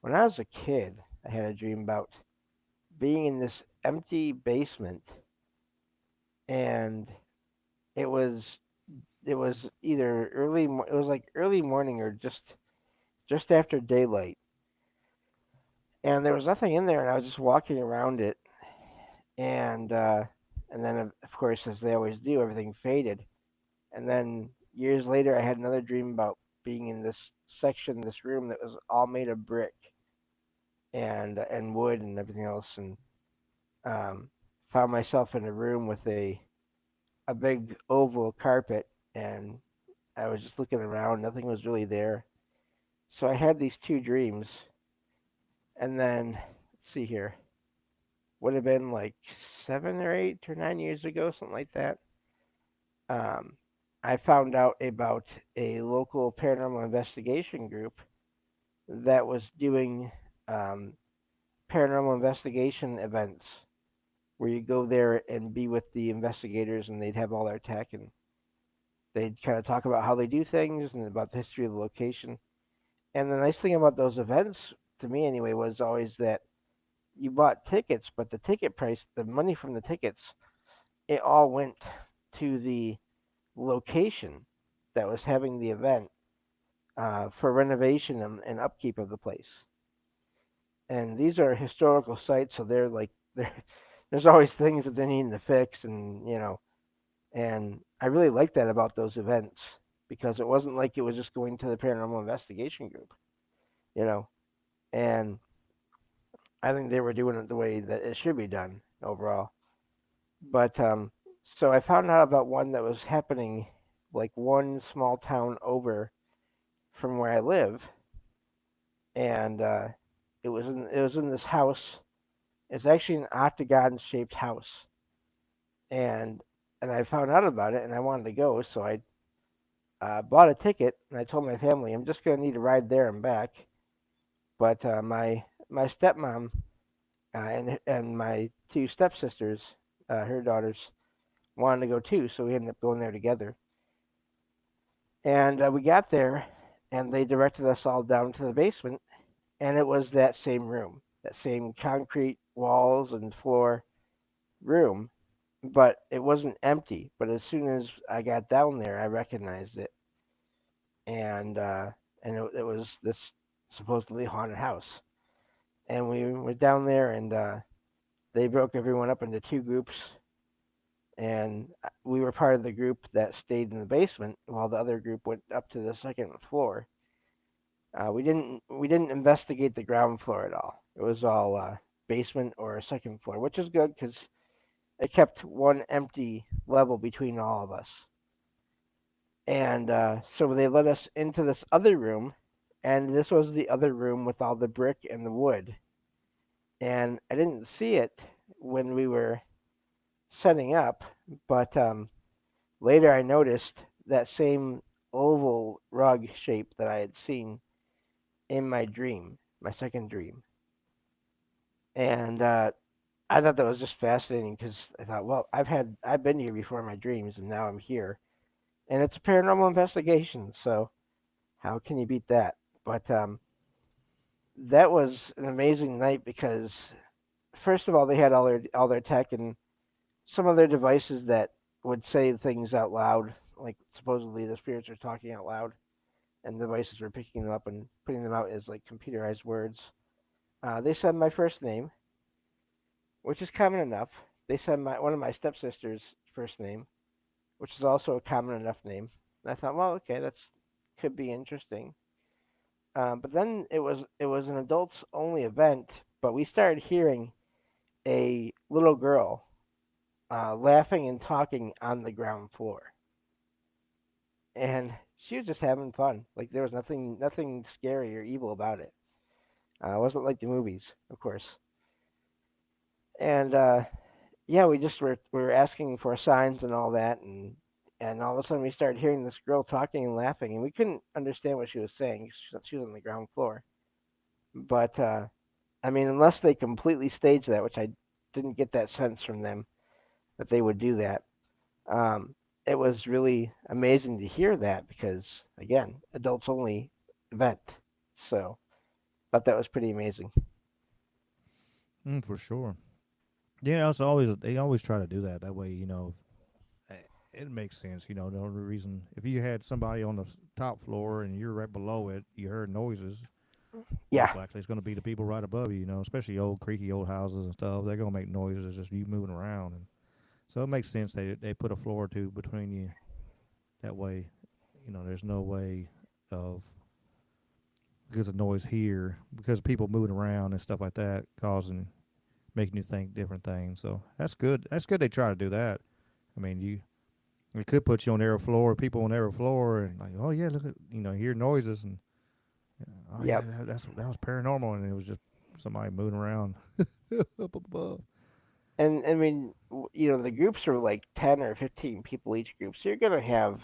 when I was a kid. I had a dream about being in this empty basement, and it was it was either it was like early morning or just after daylight, and there was nothing in there, and I was just walking around it, and uh, and then of course as they always do, everything faded. And then years later, I had another dream about being in this room that was all made of brick and wood and everything else, and um, found myself in a room with a big oval carpet, and I was just looking around. Nothing was really there. So I had these two dreams, and then let's see here, would have been like 7 or 8 or 9 years ago, something like that. Um, I found out about a local paranormal investigation group that was doing um, paranormal investigation events where you go there and be with the investigators and they'd have all their tech and they'd kind of talk about how they do things and about the history of the location. And the nice thing about those events, to me anyway, was always that you bought tickets, but the ticket price, the money from the tickets, it all went to the location that was having the event for renovation and upkeep of the place. And these are historical sites, so they're like they're, there's always things that they need to fix, and I really like that about those events because it wasn't like it was just going to the paranormal investigation group, you know, and I think they were doing it the way that it should be done overall. But so I found out about one that was happening like one small town over from where I live, and it was in this house. It's actually an octagon shaped house, and I found out about it and I wanted to go, so I bought a ticket and I told my family I'm just gonna need a ride there and back. But my stepmom and my two stepsisters, her daughters, wanted to go too, so we ended up going there together. And we got there, and they directed us all down to the basement, and it was that same room, that same concrete walls and floor room, but it wasn't empty. But as soon as I got down there, I recognized it, and it was this supposedly haunted house. And we went down there, and they broke everyone up into two groups, and we were part of the group that stayed in the basement, while the other group went up to the second floor. We didn't investigate the ground floor at all. It was all basement or second floor, which is good because it kept one empty level between all of us. And so they let us into this other room, and this was the other room with all the brick and the wood. And I didn't see it when we were setting up, but later I noticed that same oval rug shape that I had seen in my dream, my second dream. And I thought that was just fascinating because I thought, well, I've been here before in my dreams, and now I'm here, and it's a paranormal investigation. So how can you beat that? But that was an amazing night because first of all, they had all their tech and some of their devices that would say things out loud, like supposedly the spirits are talking out loud, and the devices were picking them up and putting them out as like computerized words. They said my first name, which is common enough. They said one of my stepsister's first name, which is also a common enough name. And I thought, well, okay, that's could be interesting. But then it was an adults only event, but we started hearing a little girl laughing and talking on the ground floor, and she was just having fun. Like there was nothing scary or evil about it. It wasn't like the movies, of course. And yeah, we were asking for signs and all that, and all of a sudden we started hearing this girl talking and laughing, and we couldn't understand what she was saying. She was on the ground floor, but I mean, unless they completely staged that, which I didn't get that sense from them that they would do that. Um, it was really amazing to hear that because again, adults only event. So thought that was pretty amazing. For sure. Yeah, it's always they always try to do that. That way, eh, it makes sense. The only reason if you had somebody on the top floor and you're right below it, you heard noises. Yeah, Most likely, it's going to be the people right above you. Especially old creaky old houses and stuff. They're going to make noises. It's just you moving around, and so it makes sense they put a floor or two between you. That way, there's no way of because of noise here because people moving around and stuff like that causing making you think different things. So that's good. That's good. They try to do that. I mean, it could put you on every floor, people on every floor, and like, oh yeah, look at hear noises and oh yeah, yep. that was paranormal, and it was just somebody moving around up above. And I mean, the groups are like 10 or 15 people each group, so you're gonna have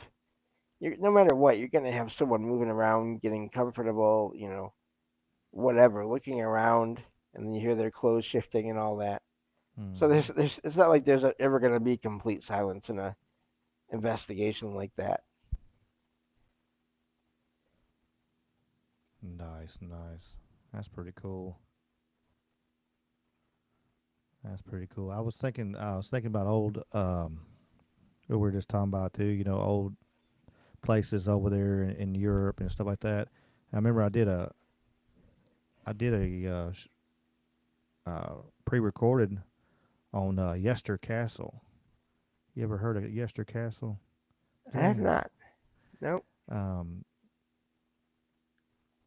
no matter what, you're gonna have someone moving around, getting comfortable, whatever, looking around, and then you hear their clothes shifting and all that. So Hmm. it's not like there's ever gonna be complete silence in a investigation like that. Nice, nice. That's pretty cool. That's pretty cool. I was thinking about old what we were just talking about too. Old places over there in Europe and stuff like that. I remember I did a pre-recorded on Yester Castle. You ever heard of Yester Castle, I have James? not. Nope. Um,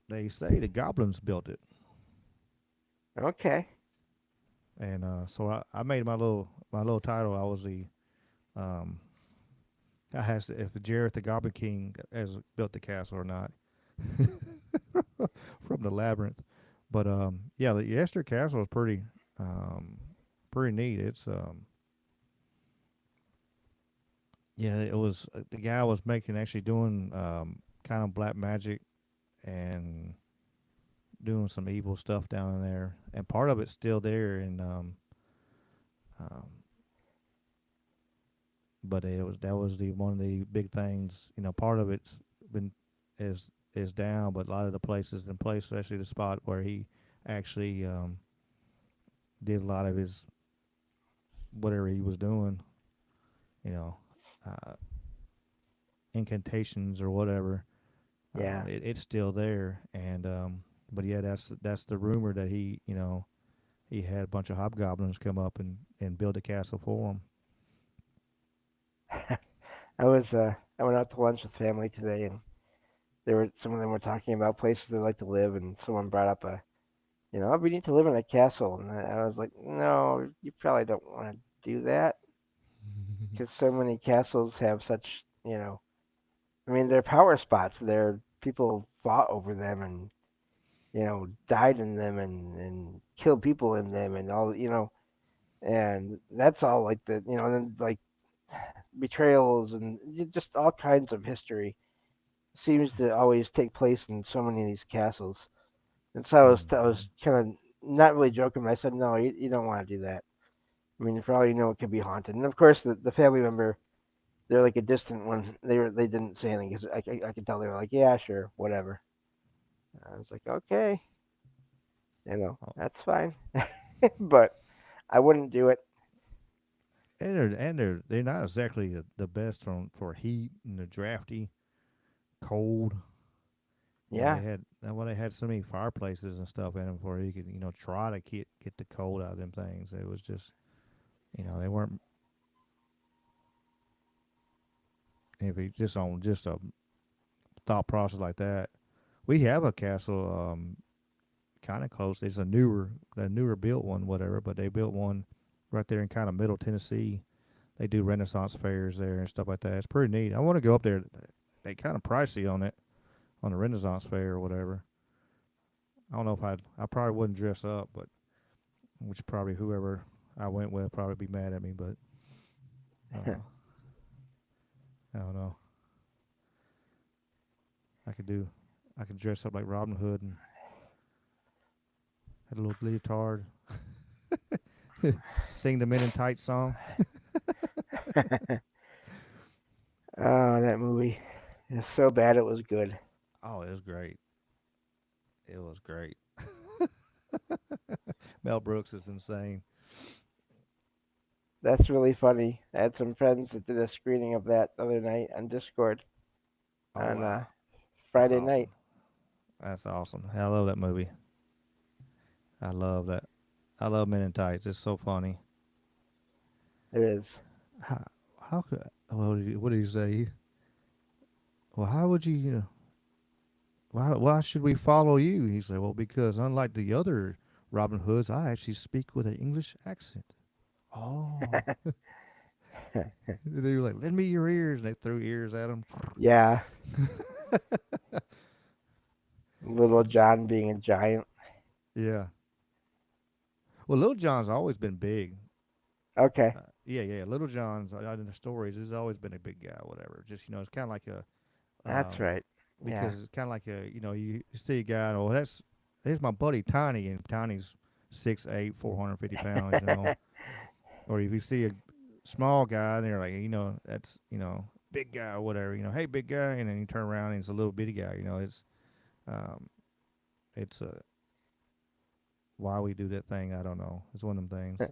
they say the goblins built it, Okay. and so I made my little title. I was the um, I asked if Jareth the Goblin King has built the castle or not from the labyrinth. But yeah, the Yester Castle is um, pretty neat. It's yeah, it was the guy was making actually doing kind of black magic and doing some evil stuff down in there, and part of it's still there. And um, but it was that was the one of the big things. Part of it's been is down, but a lot of the places in place, especially the spot where he actually did a lot of his whatever he was doing, you know, uh, incantations or whatever. Yeah. It's still there, and but yeah, that's the rumor that he had a bunch of hobgoblins come up and build a castle for him. I went out to lunch with family today, and some of them were talking about places they like to live, and someone brought up oh, we need to live in a castle, and I was like, no, you probably don't want to do that because so many castles have such, you know, I mean, they're power spots. They're people fought over them and died in them and killed people in them and all and that's all like and then like betrayals and just all kinds of history seems to always take place in so many of these castles. And so I was kind of not really joking, but I said, no, you don't want to do that. I mean, for all you know, it could be haunted. And of course, the family member, they're like a distant one. They didn't say anything because I could tell they were like, yeah, sure, whatever. I was like, okay, Oh, that's fine, but I wouldn't do it. and they're not exactly the best for heat, and they're drafty, cold. Yeah, They had so many fireplaces and stuff in them before you could try to get the cold out of them things. It was just they weren't, if you just on just a thought process like that. We have a castle kind of close. It's the newer built one, whatever, but they built one right there in kind of middle Tennessee. They do Renaissance fairs there and stuff like that. It's pretty neat. I want to go up there. They kind of pricey on it, on the Renaissance fair or whatever. I don't know if I probably wouldn't dress up, but which probably whoever I went with probably be mad at me, but uh, I don't know. I could do I could dress up like Robin Hood and had a little leotard, sing the Men in Tights song. oh, that movie is so bad it was good. Oh, it was great. It was great. Mel Brooks is insane. That's really funny. I had some friends that did a screening of that the other night on Discord Oh on wow, that's Friday night. awesome. That's awesome. I love that movie. I love that. I love Men in Tights. It's so funny. It is. How how could what did he say? Well, how would you? Why should we follow you? He said, well, because unlike the other Robin Hoods, I actually speak with an English accent. Oh, they were like, lend me your ears, and they threw ears at him. Yeah, Little John being a giant. Yeah. Well, Little John's always been big. Okay, Yeah. Little John's in the stories has always been a big guy, whatever. Just it's kind of like a that's right. Yeah. because it's kind of like you see a guy. Oh, there's my buddy Tiny, and Tiny's 6'8", 450 pounds. Or if you see a small guy, and they're like that's big guy or whatever. Hey big guy, and then you turn around and it's a little bitty guy. Um, it's why we do that thing. I don't know. It's one of them things.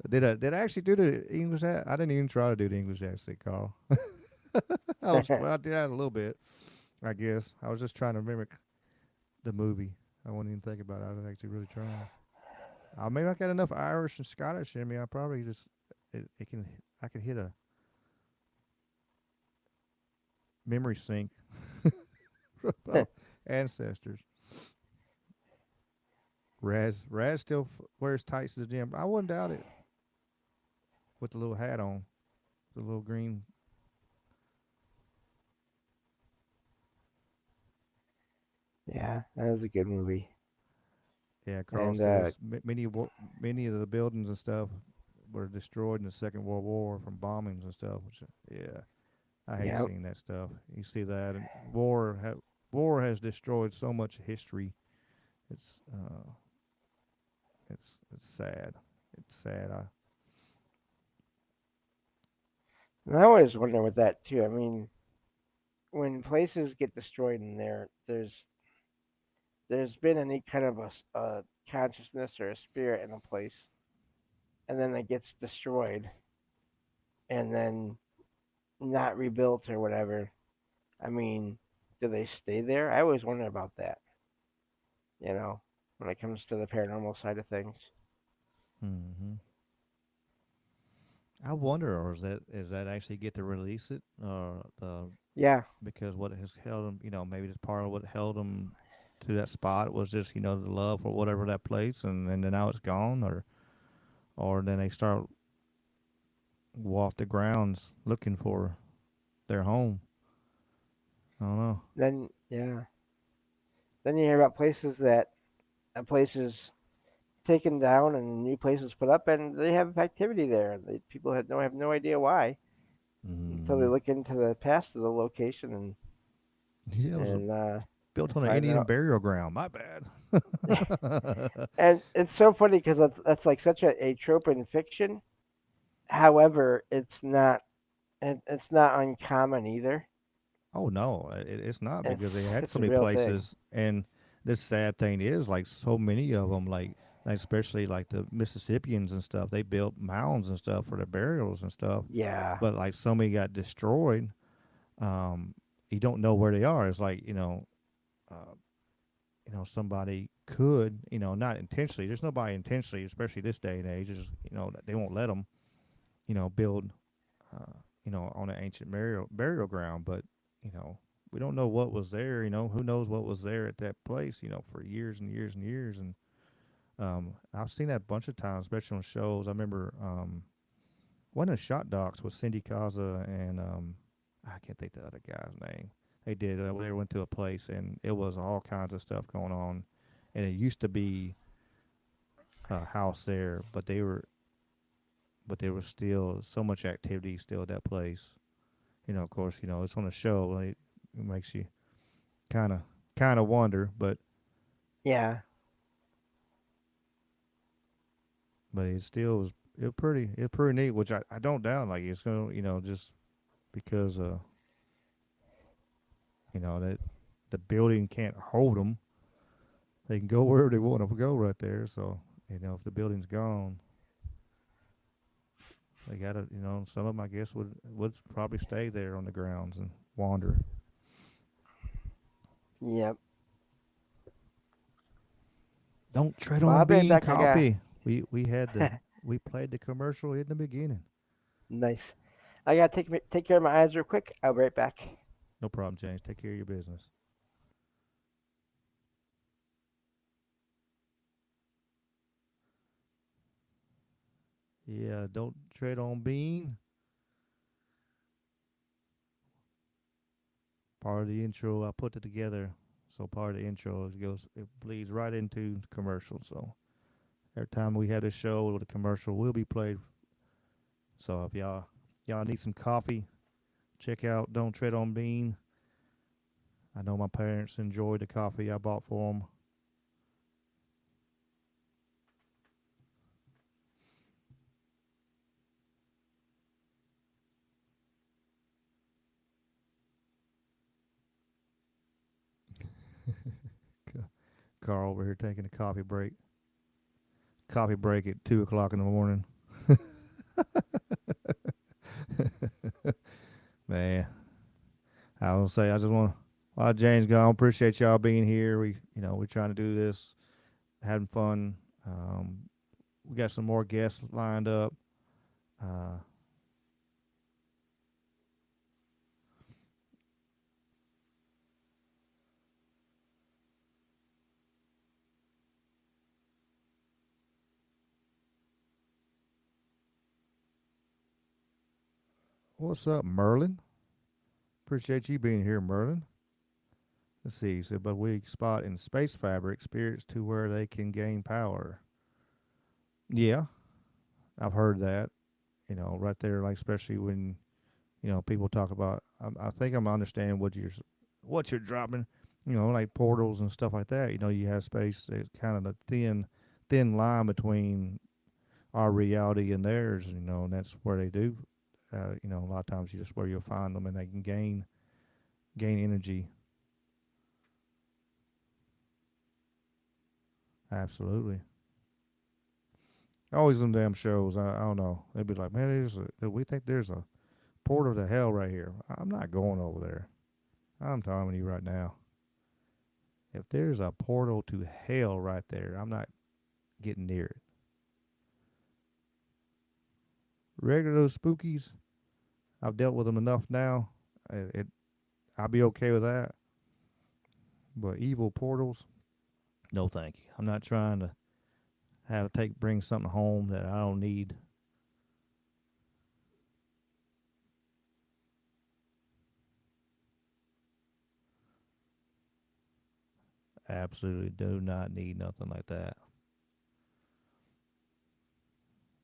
Did I actually do the English accent? I didn't even try to do the English accent, Carl. I did that a little bit, I guess. I was just trying to mimic the movie. I wasn't even thinking about it. I was actually really trying. Maybe I got enough Irish and Scottish in me. I probably just it can I can hit a memory sync from ancestors. Raz still wears tights to the gym. I wouldn't doubt it with the little hat on, the little green. Yeah, that was a good movie. Yeah, Carl And says many of the buildings and stuff were destroyed in the Second World War from bombings and stuff. Which, yeah, I hate yeah, seeing that stuff. You see that, and war has destroyed so much history. It's it's sad. It's sad. and I always wonder with that too. I mean, when places get destroyed and there's been any kind of a consciousness or a spirit in a place, and then it gets destroyed and then not rebuilt or whatever. I mean, do they stay there? I always wonder about that. You know, when it comes to the paranormal side of things. hmm I wonder, or is that actually get to release it, Yeah, because what has held them, maybe it's part of what held them. to that spot was just the love for whatever that place, and then now it's gone, or then they start walk the grounds looking for their home. I don't know. Then yeah, then you hear about places that places taken down and new places put up, and they have activity there. People have no idea why until they Mm, look into the past of the location yeah, it was and built on an find Indian out. burial ground. My bad. And it's so funny because that's like such a trope in fiction. However, it's not uncommon either. Oh no, it's not It's because they had it's so a many real thing. places, and this sad thing is like so many of them, like especially like the Mississippians and stuff, they built mounds and stuff for their burials and stuff, Yeah, but like so many got destroyed. Um, you don't know where they are. It's like uh, somebody could not intentionally. There's nobody intentionally, especially this day and age. It's just, they won't let them build on an ancient burial ground, but you know, we don't know what was there. Who knows what was there at that place? For years and years and years. And I've seen that a bunch of times, especially on shows. I remember one of the shot docs was Cindy Kaza and I can't think the other guy's name. They did. They went to a place and it was all kinds of stuff going on, and it used to be a house there, but there was still so much activity still at that place. Of course, it's on a show. Like, it makes you kind of wonder, yeah, but it still was it pretty neat, which I don't doubt. Like it's gonna just because that the building can't hold them, they can go wherever they want to go right there. So if the building's gone, they gotta some of them I guess would probably stay there on the grounds and wander. yep. Don't tread Well, on I'll be right bean back. I got coffee. We played the commercial in the beginning. nice. I gotta take care of my eyes real quick. I'll be right back. No problem, James. Take care of your business. Yeah, don't tread on bean. Part of the intro, I put it together. So part of the intro it bleeds right into the commercial. So every time we have this show with a commercial will be played. So if y'all need some coffee, check out Don't Tread on Bean. I know my parents enjoyed the coffee I bought for them. Carl over here taking a coffee break. Coffee break at 2 o'clock in the morning. Man, I was say I just want to. While James gone, appreciate y'all being here. We're trying to do this, having fun. Um, we got some more guests lined up. Uh, what's up, Merlin? Appreciate you being here, Merlin. Let's see. So, but weak spot in space fabric, spirits to where they can gain power. Yeah, I've heard that. Right there, like especially when people talk about. I think I'm understanding what you're dropping. Like portals and stuff like that. You have space. It's kind of a thin line between our reality and theirs. And that's where they do. A lot of times you just where you'll find them, and they can gain energy. Absolutely. Always them damn shows. I don't know. They'd be like, man, we think there's a portal to hell right here. I'm not going over there. I'm telling you right now. If there's a portal to hell right there, I'm not getting near it. Regular spookies, I've dealt with them enough now. I'll be okay with that. But evil portals, no, thank you. I'm not trying to have to take bring something home that I don't need. Absolutely do not need nothing like that.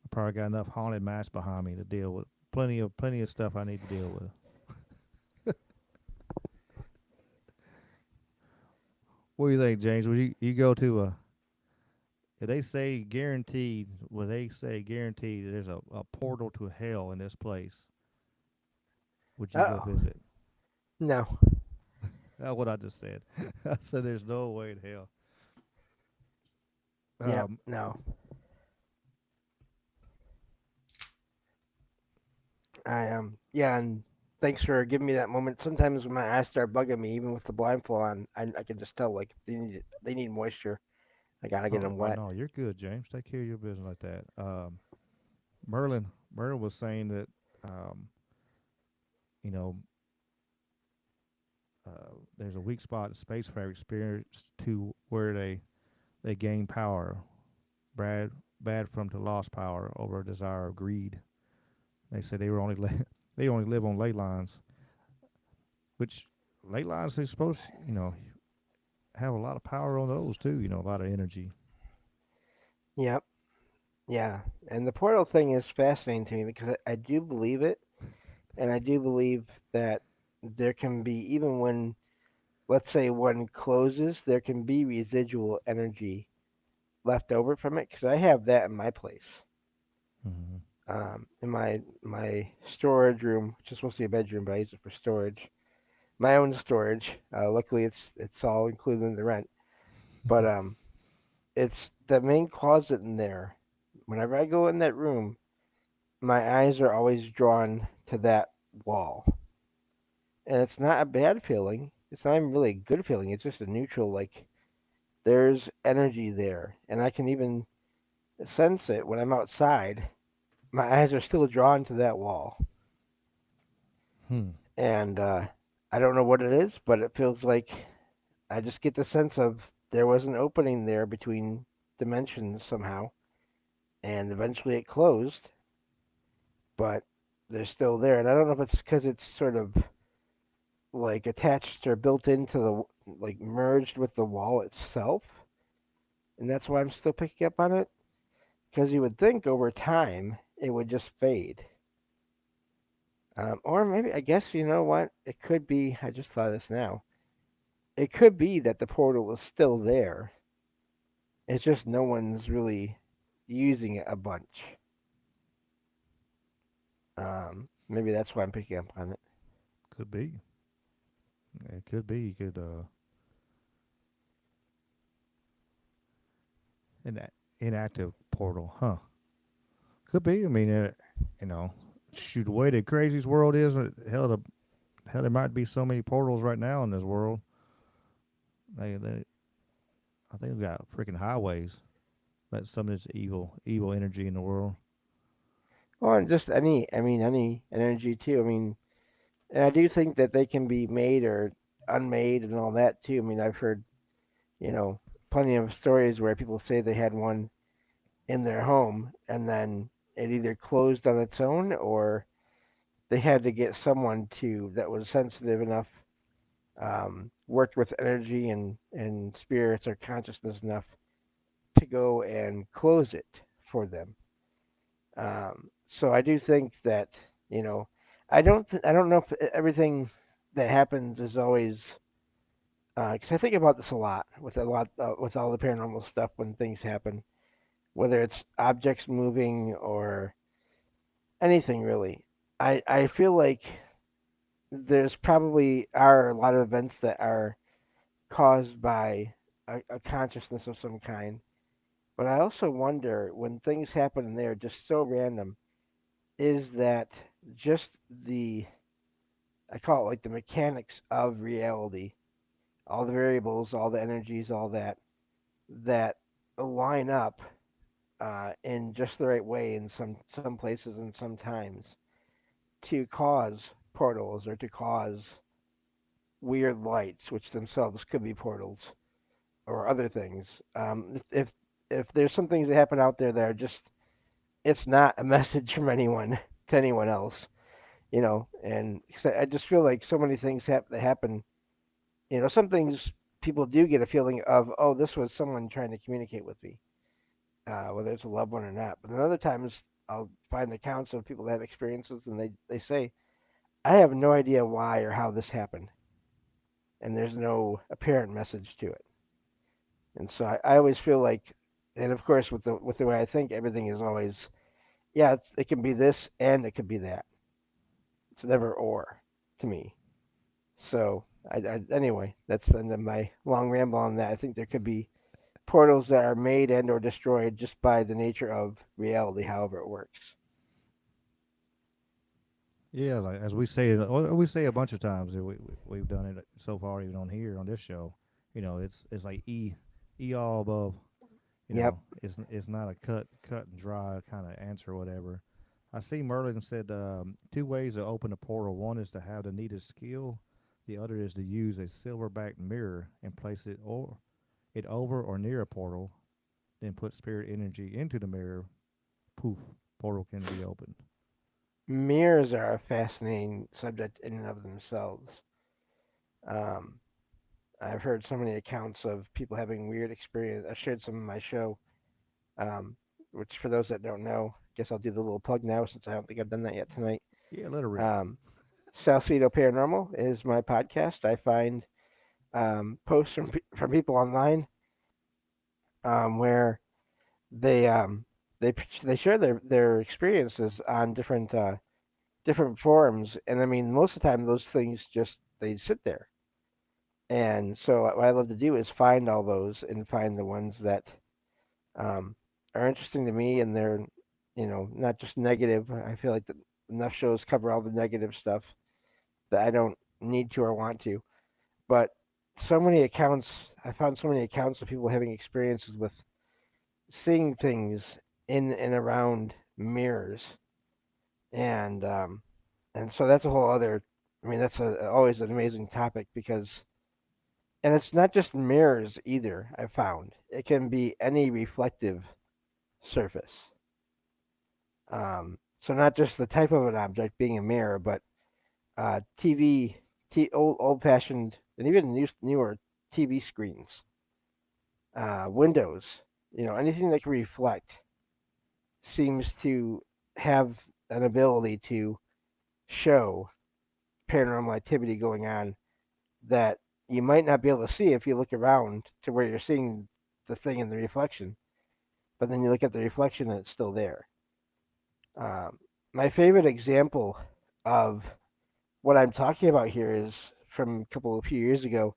I probably got enough haunted mass behind me to deal with. Plenty of stuff I need to deal with. What do you think, James? Would you go to a if they say guaranteed, when they say guaranteed, there's a portal to hell in this place, would you go Oh, visit? no. That's what I just said. I said there's no way in hell. Yep, Um, no. Yeah, and thanks for giving me that moment. Sometimes when my eyes start bugging me, even with the blindfold on, I can just tell like they need moisture. I gotta get them oh wet. no, you're good, James. Take care of your business like that. Merlin, Merlin was saying that, um, you know, there's a weak spot in space for experience to where they gain power, bad from to lost power over a desire of greed. They said they only live on ley lines, which ley lines they supposed have a lot of power on those too. You know, a lot of energy. Yep, yeah. And the portal thing is fascinating to me because I do believe it, and I do believe that there can be even when, let's say, one closes, there can be residual energy left over from it. Because I have that in my place. Mm-hmm. In my storage room, which is supposed to be a bedroom, but I use it for storage. My own storage. Luckily, it's all included in the rent. But it's the main closet in there. Whenever I go in that room, my eyes are always drawn to that wall, and it's not a bad feeling. It's not even really a good feeling. It's just a neutral, like there's energy there, and I can even sense it when I'm outside. My eyes are still drawn to that wall, Hmm. and I don't know what it is, but it feels like I just get the sense of there was an opening there between dimensions somehow, and eventually it closed, but they're still there. And I don't know if it's because it's sort of like attached or built into the like merged with the wall itself, and that's why I'm still picking up on it. Because you would think over time it would just fade. Or maybe, I guess, you know what? It could be, I just thought of this now. It could be that the portal is still there. It's just no one's really using it a bunch. Maybe that's why I'm picking up on it. Could be. It could be. You could an inactive portal, huh? Could be. I mean, you know, shoot, the way the craziest world is, hell, there might be so many portals right now in this world. They I think we got freaking highways. That's some of this evil energy in the world. Well, and just any energy too. I mean, and I do think that they can be made or unmade and all that too. I mean, I've heard, you know, plenty of stories where people say they had one in their home and then it either closed on its own or they had to get someone to that was sensitive enough, worked with energy and spirits or consciousness enough to go and close it for them. So I do think that, you know, I don't know if everything that happens is always because I think about this a lot with all the paranormal stuff when things happen, whether it's objects moving or anything really. I feel like there's probably are a lot of events that are caused by a consciousness of some kind. But I also wonder when things happen and they're just so random, is that just the I call it like the mechanics of reality, all the variables, all the energies, all that line up in just the right way in some places and sometimes to cause portals or to cause weird lights, which themselves could be portals or other things. If there's some things that happen out there that are just, it's not a message from anyone to anyone else, and 'cause I just feel like so many things that happen. Some things people do get a feeling of, oh, this was someone trying to communicate with me, whether it's a loved one or not. But then other times I'll find accounts of people that have experiences, and they say, I have no idea why or how this happened, and there's no apparent message to it. And so I always feel like, and of course with the way I think, everything is always, yeah, it can be this and it could be that. It's never or to me. So anyway, that's the end of my long ramble on that. I think there could be portals that are made and or destroyed just by the nature of reality, however it works. Yeah, like as we say, we say a bunch of times that we've done it so far, even on here on this show. It's like e all above. Yep. It's not a cut and dry kind of answer or whatever. I see Merlin said two ways to open a portal. One is to have the needed skill. The other is to use a silverback mirror and place it over or near a portal. Then put spirit energy into the mirror. Poof, portal can be opened. Mirrors are a fascinating subject in and of themselves. Um, I've heard so many accounts of people having weird experience. I shared some in my show, um, which for those that don't know, I guess I'll do the little plug now since I don't think I've done that yet tonight. Yeah, let her rip. Um, Salsido Paranormal is my podcast. I find posts from people online where they um, they share their experiences on different forums, and I mean most of the time those things just they sit there. And so what I love to do is find all those and find the ones that um, are interesting to me, and they're not just negative. I feel like enough shows cover all the negative stuff that I don't need to or want to. But so many accounts, I found so many accounts of people having experiences with seeing things in and around mirrors, and so that's a whole other. I mean, that's always an amazing topic because, and it's not just mirrors either. I found it can be any reflective surface. So not just the type of an object being a mirror, but TV, old fashioned, and even newer TV screens, windows. Anything that can reflect seems to have an ability to show paranormal activity going on that you might not be able to see if you look around to where you're seeing the thing in the reflection, but then you look at the reflection and it's still there. Um, my favorite example of what I'm talking about here is from a few years ago.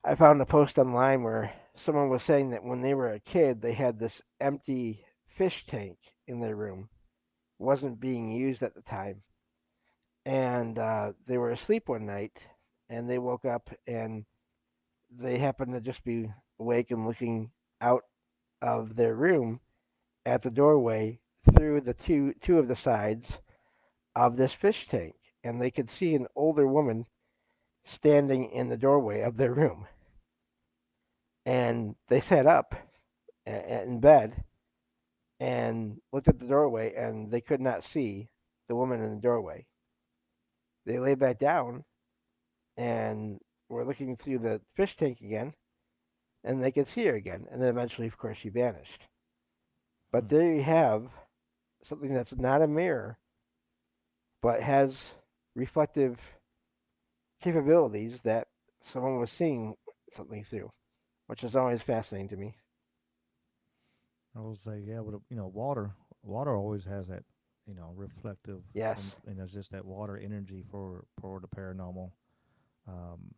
I found a post online where someone was saying that when they were a kid, they had this empty fish tank in their room. It wasn't being used at the time, and they were asleep one night, and they woke up and they happened to just be awake and looking out of their room at the doorway through the two of the sides of this fish tank, and they could see an older woman standing in the doorway of their room. And they sat up in bed and looked at the doorway, and they could not see the woman in the doorway. They lay back down and were looking through the fish tank again, and they could see her again. And then eventually, of course, she vanished. But Hmm. there you have something that's not a mirror, but has reflective capabilities that someone was seeing something through, which is always fascinating to me. I will say, yeah, but water always has that, reflective, Yes. and there's just that water energy for the paranormal. Um,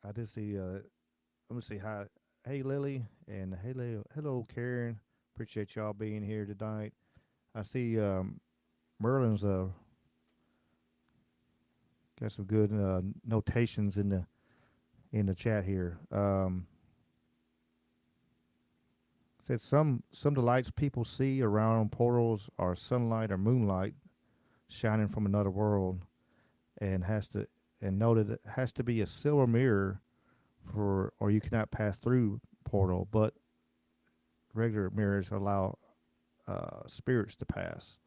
I did see. Let me see. Hi, hey Lily, and hello Karen. Appreciate y'all being here tonight. I see Merlin's got some good notations in the chat here. Said some of the lights people see around portals are sunlight or moonlight. shining from another world, and has to and know that it has to be a silver mirror for, or you cannot pass through portal. But regular mirrors allow spirits to pass.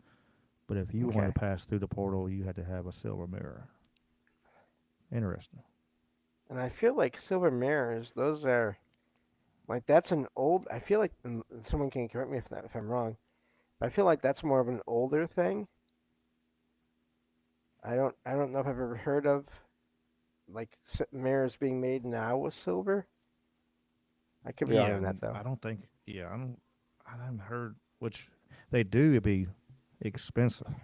But if you wanted Okay. to pass through the portal, you had to have a silver mirror. Interesting. And I feel like silver mirrors, those are like that's an old. I feel like someone can correct me if I'm wrong. But I feel like that's more of an older thing. I don't know if I've ever heard of like mirrors being made now with silver. I could be wrong Yeah, on that though. I don't think. Yeah, I don't. I haven't heard which they do. It'd be expensive,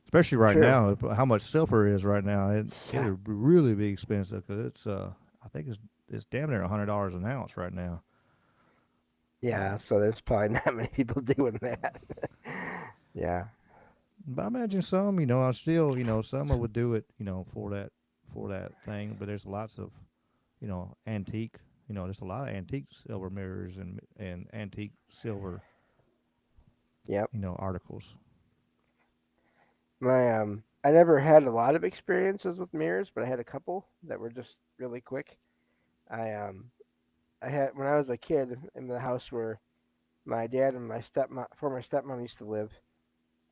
especially right True. now. How much silver is right now? Yeah. It'd really be expensive because it's I think it's damn near $100 an ounce right now. Yeah. So there's probably not many people doing that. Yeah. But I imagine some, I still, some would do it, for that thing. But there's lots of, antique, there's a lot of antique silver mirrors and antique silver, Yep. articles. I never had a lot of experiences with mirrors, but I had a couple that were just really quick. I I had when I was a kid in the house where my dad and my former stepmom used to live.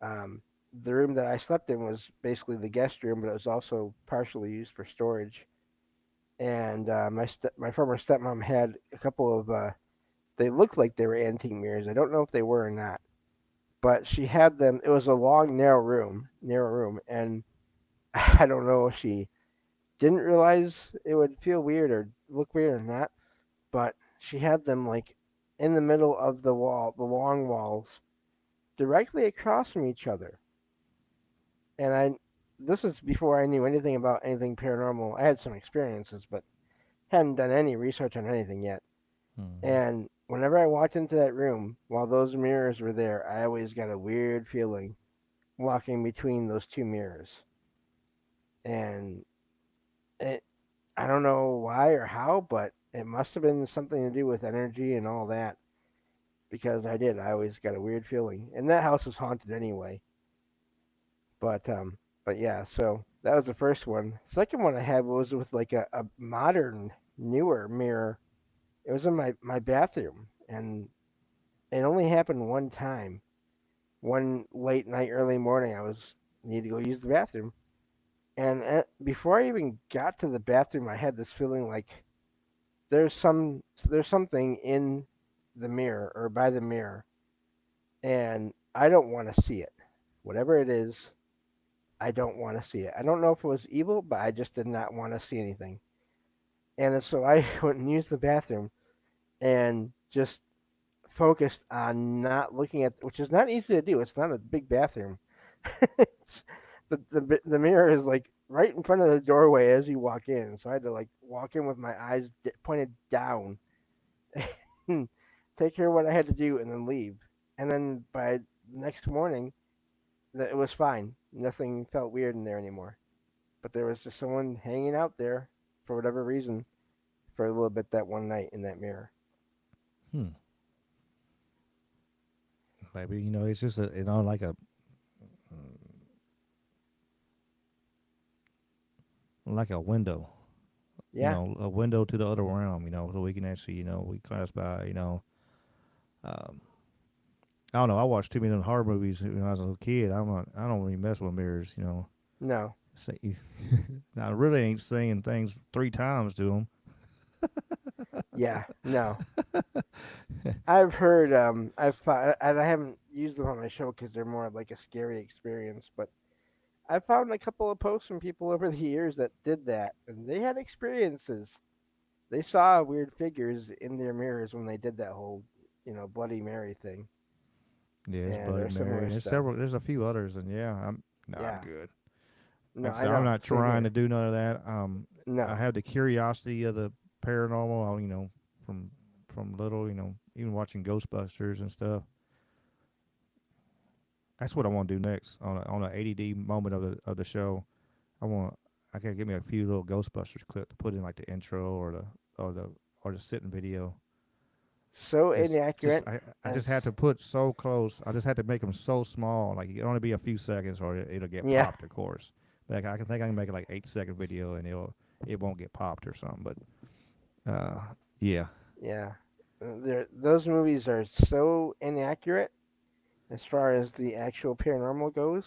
Um, the room that I slept in was basically the guest room, but it was also partially used for storage. And my former stepmom had a couple of they looked like they were antique mirrors. I don't know if they were or not, but she had them. It was a long, narrow room, and I don't know if she didn't realize it would feel weird or look weird or not, but she had them like in the middle of the wall, the long walls, directly across from each other. And this is before I knew anything about anything paranormal. I had some experiences, but hadn't done any research on anything yet. Mm-hmm. And whenever I walked into that room, while those mirrors were there, I always got a weird feeling walking between those two mirrors. And it, I don't know why or how, but it must have been something to do with energy and all that. Because I did, I always got a weird feeling. And that house was haunted anyway. But um, but yeah, so that was the first one. Second one I had was with like a modern, newer mirror. It was in my bathroom, and it only happened one time. One late night, early morning, I was need to go use the bathroom, and before I even got to the bathroom, I had this feeling like there's something in the mirror or by the mirror, and I don't want to see it. Whatever it is, I don't want to see it. I don't know if it was evil, but I just did not want to see anything. And so I went and used the bathroom and just focused on not looking at, which is not easy to do. It's not a big bathroom. it's, the mirror is like right in front of the doorway as you walk in. So I had to like walk in with my eyes pointed down, and take care of what I had to do, and then leave. And then by the next morning, it was fine. Nothing felt weird in there anymore. But there was just someone hanging out there for whatever reason for a little bit that one night in that mirror. Hmm. Maybe it's just like a window. Yeah, A window to the other realm. So we can actually we class by Um, I don't know. I watched too many horror movies when I was a little kid. I don't really mess with mirrors. no, Say, I really ain't saying things 3 times to them. yeah, no. I've heard, and I haven't used them on my show because they're more like a scary experience, but I found a couple of posts from people over the years that did that, and they had experiences. They saw weird figures in their mirrors when they did that whole, Bloody Mary thing, Yeah, it's and Bloody or Mary, similar and there's stuff. several. There's a few others, and yeah, I'm Yeah, good. no, Like I I said, I'm know. not Same trying to here. do none of that. I No, have the curiosity of the paranormal. From little, even watching Ghostbusters and stuff. That's what I want to do next on a ADD moment of the show. I want I can give me a few little Ghostbusters clip to put in like the intro or the or the sitting video. so Just inaccurate. I As just had to put so close. I just had to make them so small. Like it can only be a few seconds, or it'll get yeah, popped. Of course, like I can think I can make it like 8 second video, and it won't get popped or something. But yeah. yeah. Those movies are so inaccurate as far as the actual paranormal goes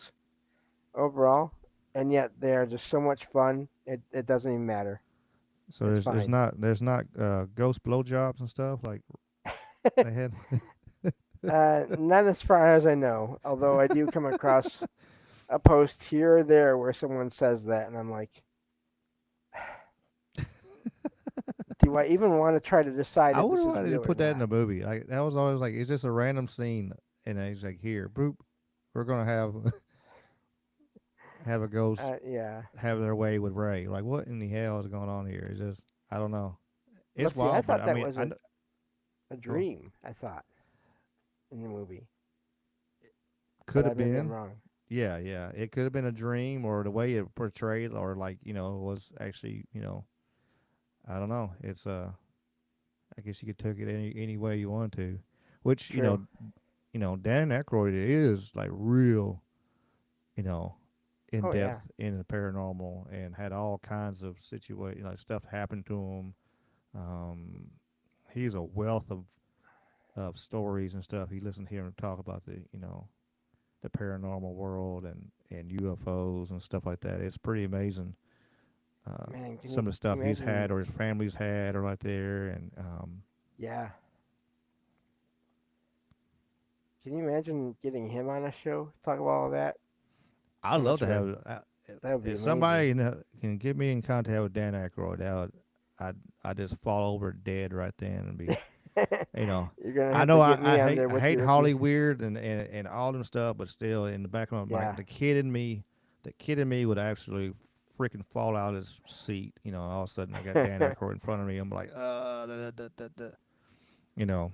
overall, and yet they are just so much fun. It doesn't even matter. So It's there's fine. not ghost blowjobs and stuff like they had. Not as far as I know, although I do come across a post here or there where someone says that, and I'm like, do I even want to try to decide I if would this have is wanted to real or put that in not? a movie. Like that was always like it's just a random scene, and then he's like, "Here, boop, we're gonna have have a ghost Yeah. have their way with Ray." Like, what in the hell is going on here? It's just I don't know. It's Let's see. I wild, but thought I that mean, was a go dream. I thought in the movie, but could I have maybe I'm been. wrong. Yeah, yeah. It could have been a dream, or the way it portrayed, or like was actually I don't know. It's I guess you could take it any way you want to, which True. Dan Aykroyd is like real, you know, in Oh yeah. depth in the paranormal and had all kinds of situation like stuff happen to him. Um, he's a wealth of stories and stuff. You listen to him talk about the paranormal world and UFOs and stuff like that. It's pretty amazing. Man, Some of the can stuff you he's imagine? had or his family's had are right there, and Yeah. Can you imagine getting him on a show? Talk about all that. I'd How love much to of a have. that would be If amazing. somebody can get me in contact with Dan Aykroyd, I'd just fall over dead right then and be you know. You're gonna I have know to get me on there I with hate you if you. Hollywood and all them stuff, but still in the back of my Yeah. mind, the kid in me would actually freaking fall out of his seat. All of a sudden I got Dan Aykroyd in front of me. I'm like, da, da, da, da, da. you know.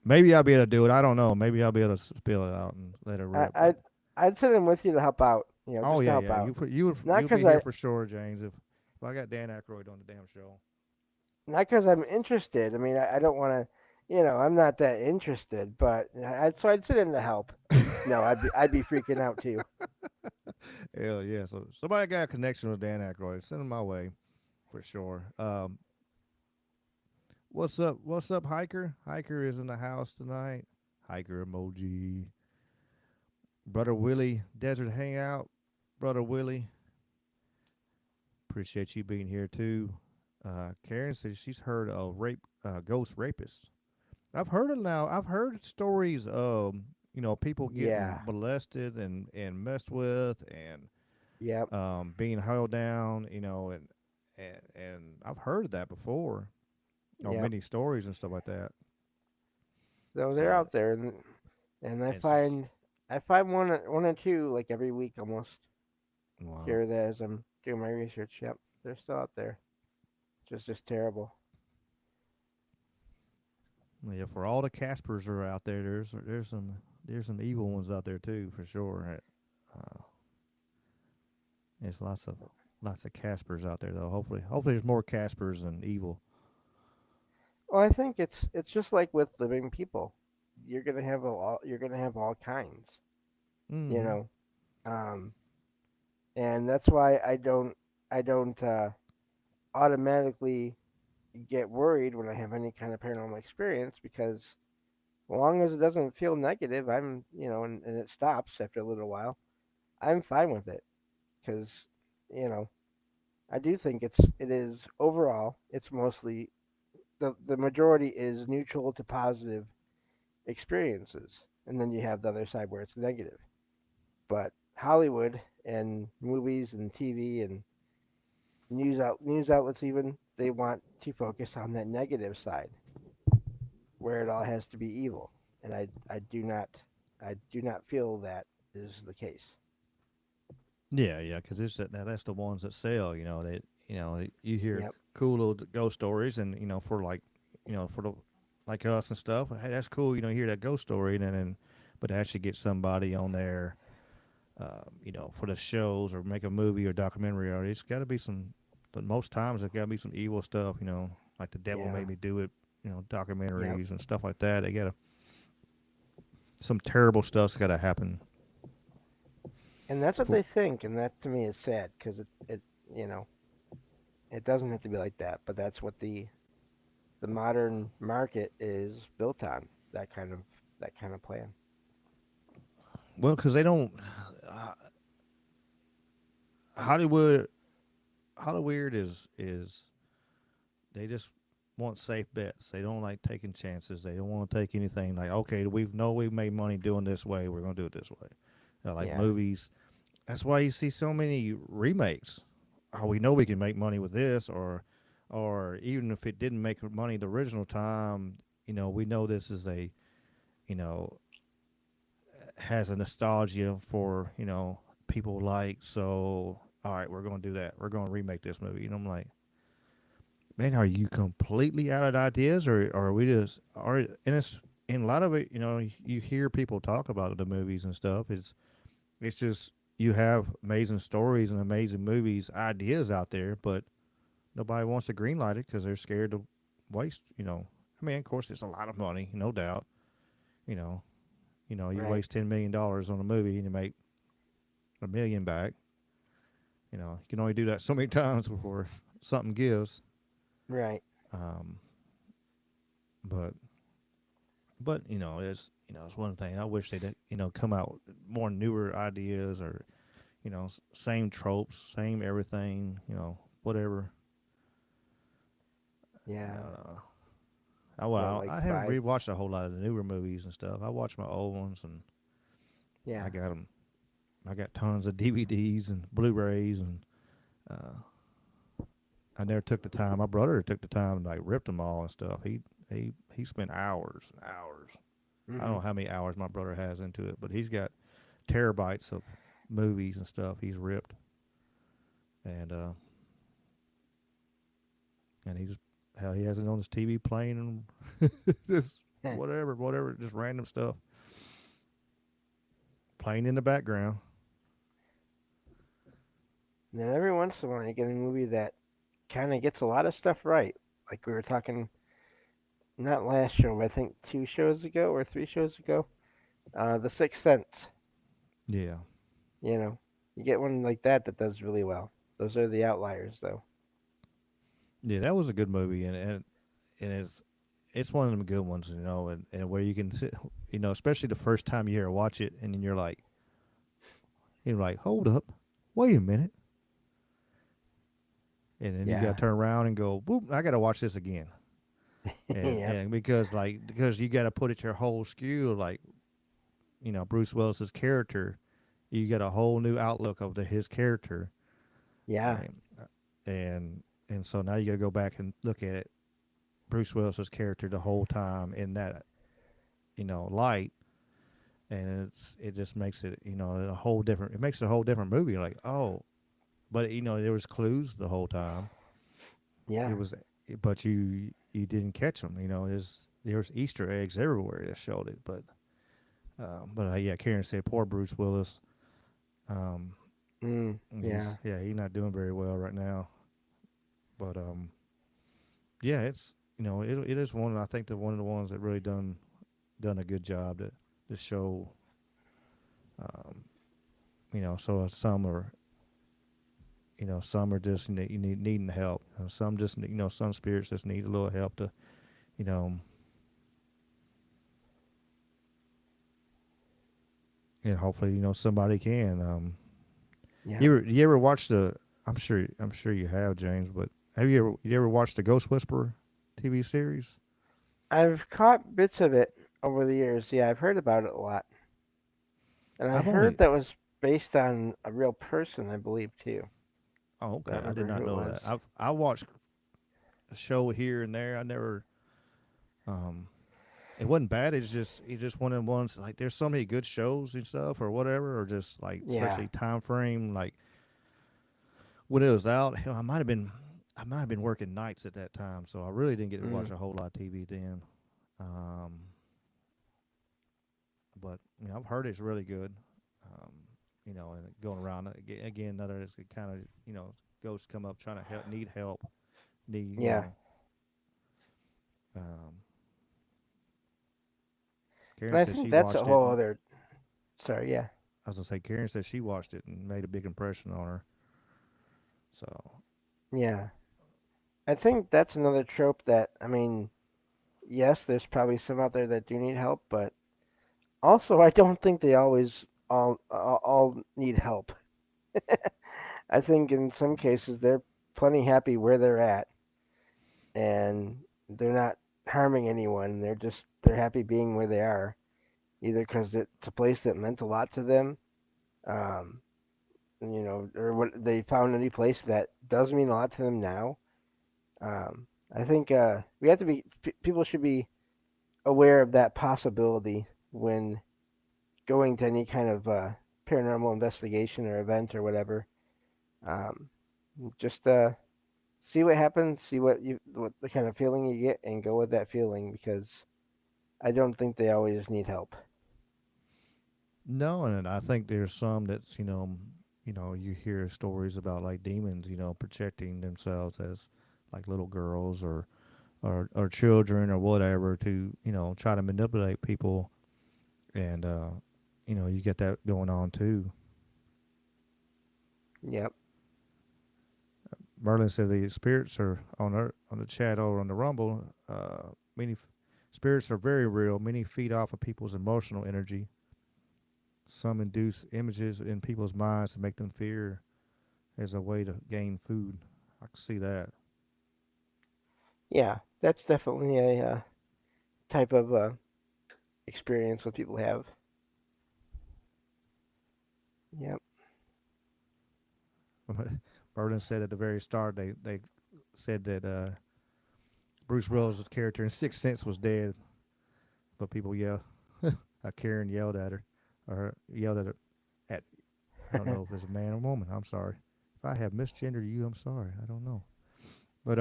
Maybe I'll be able to do it. I don't know. Maybe I'll be able to spill it out and let it I rip. But I'd send him with you to help out. oh Just to yeah, help yeah. out. Not You'll because be here I for sure, James. If I got Dan Aykroyd on the damn show. not because I'm interested. I mean, I don't want to. I'm not that interested. But so I'd send him to help. No, I'd be freaking out too. Hell yeah. So somebody got a connection with Dan Aykroyd. Send him my way for sure. What's up? What's up, Hiker? Hiker is in the house tonight. Hiker emoji. Brother Willie, Desert Hangout. Brother Willie, appreciate you being here too. Karen says she's heard of ghost rapists. I've heard it now. I've heard stories of people getting Yeah. molested and messed with and Yep. being held down. And I've heard of that before. Yep. Many stories and stuff like that. So they're So out there, and I it's just find one or two like every week almost wow. here or there as I'm doing my research. Yep. They're still out there. Just terrible. Yeah, for all the Caspers are out there, there's some evil ones out there too for sure. Uh, there's lots of Caspers out there though. Hopefully there's more Caspers than evil. Well, I think it's just like with living people. You're gonna have all kinds, you Mm-hmm. know. Um, and that's why I don't automatically get worried when I have any kind of paranormal experience because as long as it doesn't feel negative, and it stops after a little while, I'm fine with it because you know I do think it is overall it's mostly the majority is neutral to positive experiences, and then you have the other side where it's negative. But Hollywood and movies and TV and news outlets even they want to focus on that negative side where it all has to be evil, and I do not feel that is the case. Yeah, yeah, because that's the ones that sell. You hear Yep. cool little ghost stories, and for like, for the like us and stuff. Hey, that's cool. You hear that ghost story, and then but to actually get somebody on there, for the shows or make a movie or documentary, it's got to be some. But most times, it's got to be some evil stuff. Like the devil Yeah. made me do it. Yep. documentaries and stuff like that. They got some terrible stuff's got to happen. And that's what For, they think, and that to me is sad because it you know it doesn't have to be like that, but that's what the modern market is built on, that kind of plan. well, because they don't uh, Hollywood. Hollywood is they just want safe bets. They don't like taking chances. They don't want to take anything like, okay, we know we've made money doing this way. We're going to do it this way. Like Yeah. movies. That's why you see so many remakes. Oh, we know we can make money with this, or even if it didn't make money the original time, we know this is you know, has a nostalgia for, people like, so, all right, we're going to do that. We're going to remake this movie. I'm like, man, are you completely out of ideas, or are we just are? And it's in a lot of it, you hear people talk about the movies and stuff. It's just you have amazing stories and amazing movies ideas out there, but nobody wants to greenlight it because they're scared to waste. I mean, of course, it's a lot of money, no doubt. You know, you Right. waste $10 million on a movie and you make $1 million back. You can only do that so many times before something gives. Right. Um, but it's one thing. I wish they'd come out more newer ideas, or same tropes, same everything, whatever. Yeah. What, like I haven't five? rewatched a whole lot of the newer movies and stuff. I watched my old ones, and Yeah. I got them. I got tons of DVDs and Blu-rays, and uh, I never took the time. My brother took the time and like ripped them all and stuff. He spent hours and hours. I don't Mhm. know how many hours my brother has into it, but he's got terabytes of movies and stuff he's ripped, and he's hell he has it on his TV playing and just whatever, just random stuff playing in the background. And then every once in a while, you get a movie that kind of gets a lot of stuff right. Like we were talking, not last show, but I think 2 shows ago or 3 shows ago. The Sixth Sense. Yeah, You know, you get one like that does really well. Those are the outliers, though. yeah, that was a good movie, and it's one of them good ones, and where you can sit, especially the first time you ever watch it, and then you're like, hold up, wait a minute, and then you got Yeah. to turn around and go, boop, I got to watch this again. and Yep. and because you got to put it your whole skew, like Bruce Willis's character, you get a whole new outlook of his character, Yeah. and and so now you got to go back and look at it, Bruce Willis's character the whole time in that light, and it just makes it a whole different. It makes it a whole different movie. You're like, oh, but there was clues the whole time. It Yeah. was, but you didn't catch them. There's Easter eggs everywhere that showed it, but yeah, Karen said poor Bruce Willis. Um, Yeah. he's not doing very well right now. But yeah, it's it is one. I think one of the ones that really done a good job to show. Um, so some are just needing help. Some just some spirits just need a little help to you know and hopefully somebody can. Yep. You ever watch the? I'm sure you have, James. But have you ever watched the Ghost Whisperer TV series? I've caught bits of it over the years. Yeah, I've heard about it a lot. And I I've heard only. that was based on a real person, I believe, too. Oh, I don't okay. I did remember not who it know was. that. I watched a show here and there. I never. Um, it wasn't bad. It's just one of them ones like there's so many good shows and stuff or whatever, or just like Yeah. especially time frame like when it was out. Hell, I might have been working nights at that time, so I really didn't get to Mm. watch a whole lot of TV then. Um, but I've heard it's really good. Um, and going around again, another is kind of ghosts come up trying to need help, need Yeah. Um, And Karen I said think she that's a watched it. whole And, other. Sorry, yeah, I was gonna say Karen said she watched it and made a big impression on her. So yeah. I think that's another trope that yes, there's probably some out there that do need help, but also I don't think they always all need help. I think in some cases they're plenty happy where they're at, and they're not harming anyone. They're happy being where they are, either because it's a place that meant a lot to them, um, or what they found a new place that does mean a lot to them now. I think we have to be people should be aware of that possibility when going to any kind of paranormal investigation or event or whatever. Um, just see what happens, see what the kind of feeling you get, and go with that feeling because I don't think they always need help. no, and I think there's some that's you hear stories about like demons, protecting themselves as like little girls or children or whatever to try to manipulate people, and you get that going on too. Yep. Merlin said the spirits are on the chat over on the Rumble. Spirits are very real. Many feed off of people's emotional energy. Some induce images in people's minds to make them fear as a way to gain food. I can see that. Yeah, that's definitely a type of experience what people have. Yep. Merlin said at the very start they said that Bruce Willis's character in Sixth Sense was dead, but people yelled. Karen yelled at her, or yelled at her. At I don't know if it's a man or woman. I'm sorry if I have misgendered you. I'm sorry. I don't know, but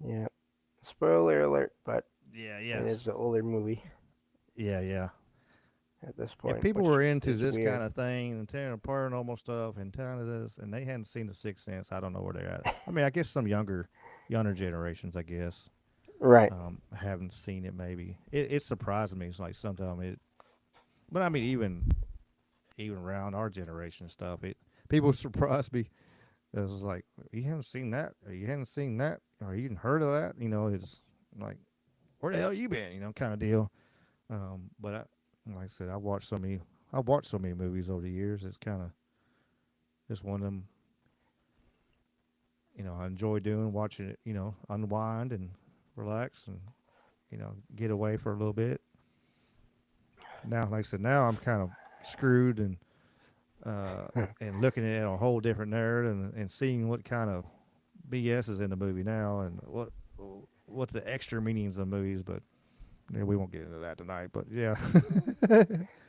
Yeah. Spoiler alert, but yeah, it yes, is an older movie yeah. at this If point, people which were into is this weird. kind of thing and paranormal stuff and kind of this, and they hadn't seen the Sixth Sense, I don't know where they're at. I mean, I guess some younger generations, I guess, Right. haven't seen it. Maybe it surprised me. It's like sometimes it, but I mean, even around our generation and stuff, it people surprise me. It was like you haven't seen that, or you haven't seen that, or you haven't heard of that. It's like where the hell you been? Kind of deal. But like I said, I've watched so many movies over the years. It's kind of just one of them. I enjoy doing watching it. Unwind and relax and get away for a little bit. Now, like I said, now I'm kind of screwed uh, and looking at it a whole different narrative and seeing what kind of BS is in the movie now and what the extra meanings of movies. But yeah, we won't get into that tonight. But yeah,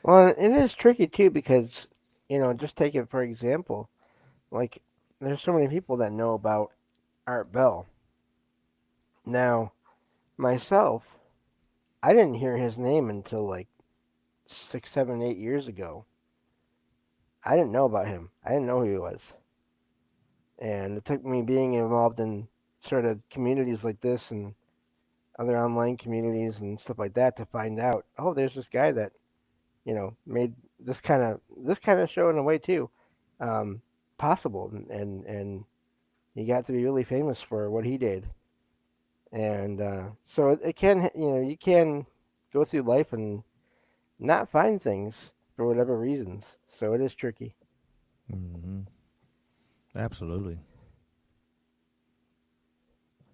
Well, it is tricky too because, just take it for example. Like, there's so many people that know about Art Bell. Now, myself, I didn't hear his name until like 6, 7, 8 years ago. I didn't know about him. I didn't know who he was, and it took me being involved in sort of communities like this and other online communities and stuff like that to find out. Oh, there's this guy that made this kind of show in a way too um, possible, and he got to be really famous for what he did. And so it can you can go through life and not find things for whatever reasons. So it is tricky. hmm absolutely.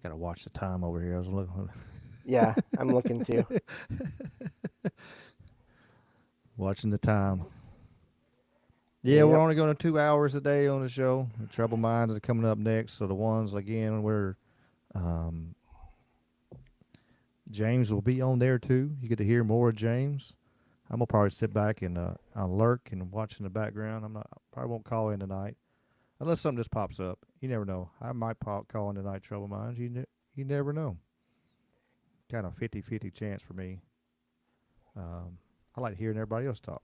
Got to watch the time over here. I was looking, Yeah, I'm looking too. watching the time. Yeah, we're Yep. only going to 2 hours a day on the show. The Trouble Minds is coming up next. So the ones again where um, James will be on there too. You get to hear more of James. I'm gonna probably sit back and I'll lurk and watch in the background. Probably won't call in tonight unless something just pops up. You never know. I might call in tonight. Trouble Minds. You never know. Kind of 50-50 chance for me. I like hearing everybody else talk.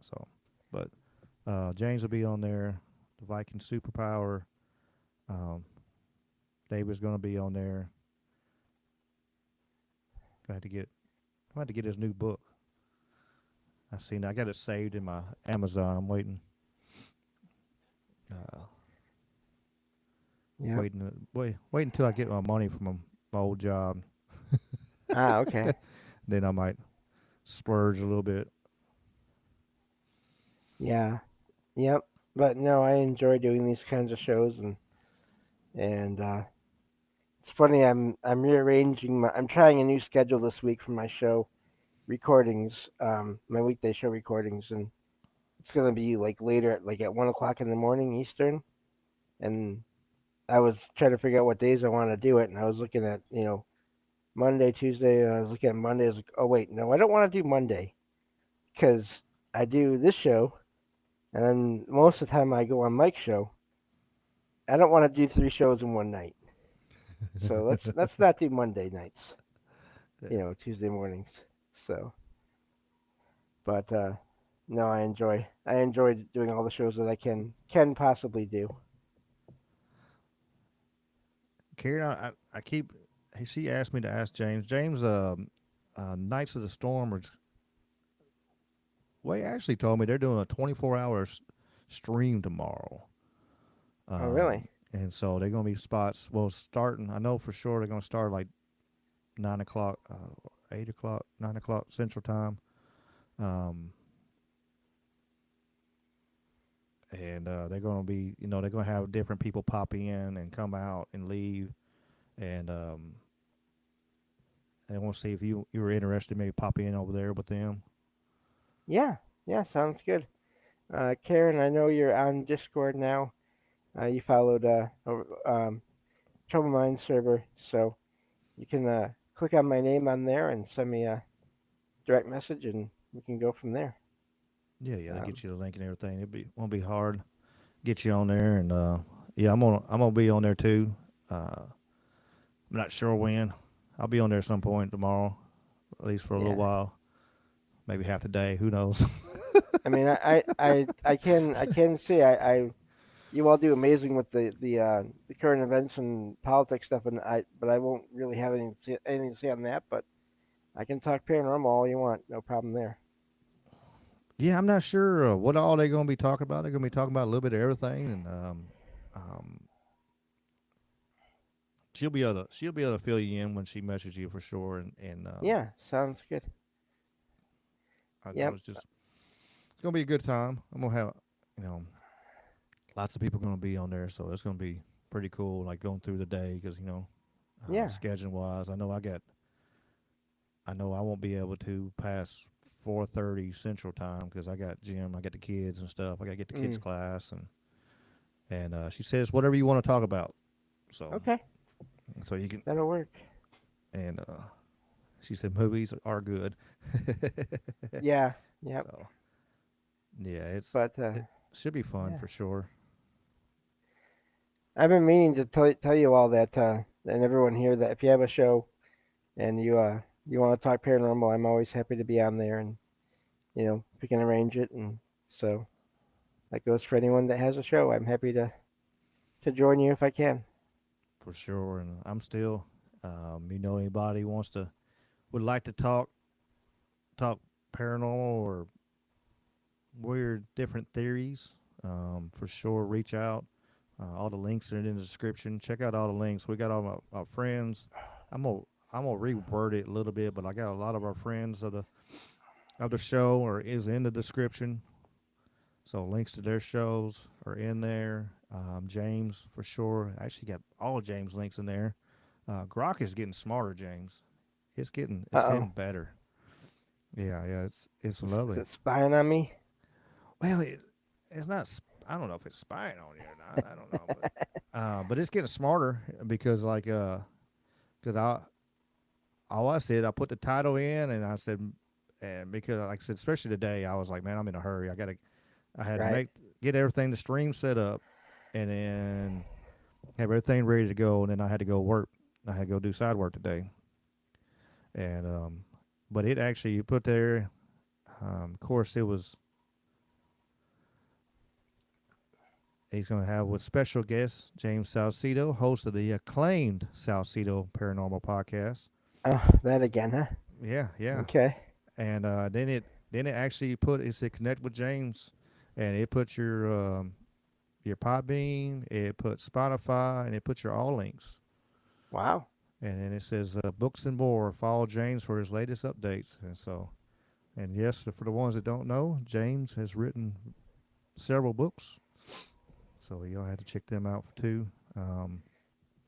So, but James will be on there. The Viking superpower. Um, Dave was going to be on there. I had to get his new book. I got it saved in my Amazon. I'm waiting. Uh, Yeah. wait until I get my money from my old job. Ah, okay. Then I might splurge a little bit. Yeah. Yep. But no, I enjoy doing these kinds of shows, and it's funny. I'm rearranging my. I'm trying a new schedule this week for my show recordings. My weekday show recordings, and it's gonna be like later, like at 1 o'clock in the morning Eastern. And I was trying to figure out what days I want to do it, and I was looking at Monday, Tuesday. I was looking at Monday. I was like, oh wait, no, I don't want to do Monday because I do this show, and then most of the time I go on Mike's show. I don't want to do 3 shows in one night. So let's not do Monday nights. Tuesday mornings. So, but no, I enjoy doing all the shows that I can possibly do. Karen, I keep. She asked me to ask James. James, Knights of the Storm. Well, he actually told me they're doing a 24-hour stream tomorrow. Oh, really? And so they're going to be spots. Well, starting, I know for sure they're going to start like 9 o'clock, 8 o'clock, 9 o'clock Central Time. And they're going to be, they're going to have different people pop in and come out and leave. And they want to see if you were interested, maybe pop in over there with them. Yeah, yeah, sounds good. Karen, I know you're on Discord now. You followed Trouble Mind server, so you can click on my name on there and send me a direct message, and we can go from there. Yeah, they Um, get you the link and everything. Won't be hard. Get you on there, and yeah, I'm gonna be on there too. I'm not sure when. I'll be on there at some point tomorrow, at least for a little yeah, while, maybe half the day. Who knows? I mean, I can see you all do amazing with the current events and politics stuff, and but I won't really have anything to say on that, but I can talk paranormal all you want, no problem there. Yeah, I'm not sure what all they're gonna be talking about. They're gonna be talking about a little bit of everything, and um, she'll be able to fill you in when she messages you for sure. And Yeah, sounds good. I Yep. was just it's gonna be a good time. I'm gonna have you know lots of people gonna be on there, so it's gonna be pretty cool. Like going through the day because Yeah. scheduling wise, I know I won't be able to pass 4:30 Central Time because I got gym, I got the kids and stuff. I got to get the kids Mm. class and she says whatever you want to talk about. So Okay. so you can That'll work. and she said movies are good. Yeah. Yep. So yeah, But it should be fun yeah, for sure. I've been meaning to tell you all that, and everyone here, that if you have a show and you want to talk paranormal, I'm always happy to be on there, and if you can arrange it, and so that goes for anyone that has a show. I'm happy to join you if I can. For sure, and I'm still, anybody would like to talk paranormal or weird different theories, for sure, reach out. All the links are in the description. Check out all the links. We got all my friends. I'm gonna I'm gonna reword it a little bit, but I got a lot of our friends of the show or is in the description. So links to their shows are in there. James for sure. I actually got all of James links in there. Grok is getting smarter, James. It's Uh getting better. Yeah, it's Is lovely. it spying on me? Well, it's not. I don't know if it's spying on you or not. I don't know, but it's getting smarter because because all I said, I put the title in and I said, and because like I said, especially today, I was like, man, I'm in a hurry. I had to Right. get everything the stream set up, and then have everything ready to go, and then I had to go work. I had to go do side work today, and but it actually you put there. Of course, He's going to have with special guest James Salsido, host of the acclaimed Salsido Paranormal Podcast. Oh, that again, huh? Yeah, yeah. Okay. And then it actually it said connect with James, and it puts your Podbean, it puts Spotify, and it puts your all links. Wow. And then it says books and more. Follow James for his latest updates. And yes, for the ones that don't know, James has written several books, so you'll have to check them out too.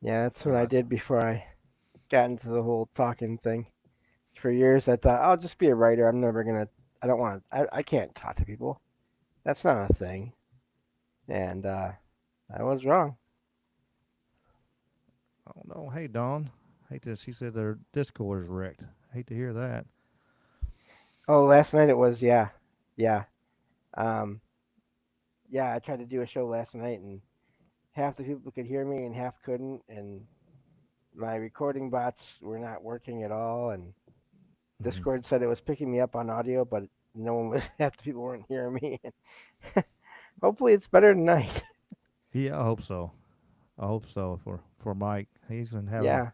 Yeah, that's what I Lots. did before I got into the whole talking thing. For years, I thought I'll just be a writer. I'm never gonna. I don't want. I can't talk to people. That's not a thing. And I was wrong. Oh no, hey Dawn, hate this. She said their Discord is wrecked. Hate to hear that. Oh, last night it was. Yeah, yeah, um, yeah. I tried to do a show last night, and half the people could hear me, and half couldn't, and my recording bots were not working at all, and Mhm. Discord said it was picking me up on audio, but no one was. Half the people weren't hearing me. Hopefully, it's better tonight. Yeah, I hope so. I hope so for Mike. He's been having Yeah.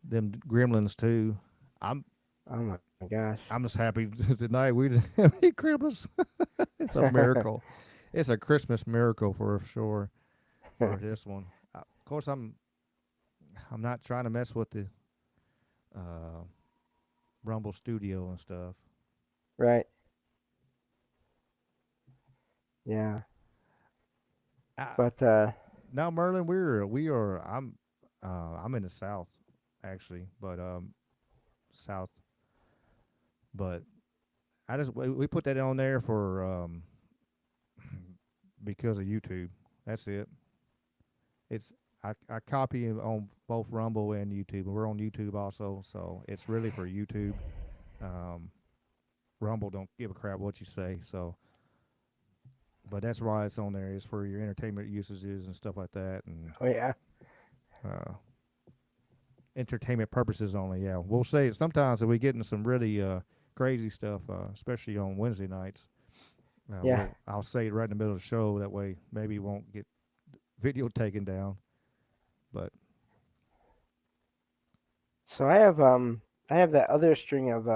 them gremlins too. I'm Oh my gosh. I'm just happy tonight we didn't have any gremlins. It's a miracle. It's a Christmas miracle for sure for this one. Of course, I'm not trying to mess with the uh, Rumble Studio and stuff. Right. Yeah. I, But now, Merlin, we are. I'm in the South, actually, but South. But we put that on there for because of YouTube. That's it. It's I copy it on both Rumble and YouTube. We're on YouTube also, so it's really for YouTube. Um, Rumble don't give a crap what you say, so but that's why it's on there. Is for your entertainment usages and stuff like that, and oh yeah. uh, entertainment purposes only. Yeah, we'll say it sometimes if we get into some really crazy stuff, especially on Wednesday nights. Yeah. I'll say it right in the middle of the show. That way, maybe it won't get video taken down. But So I have that other string of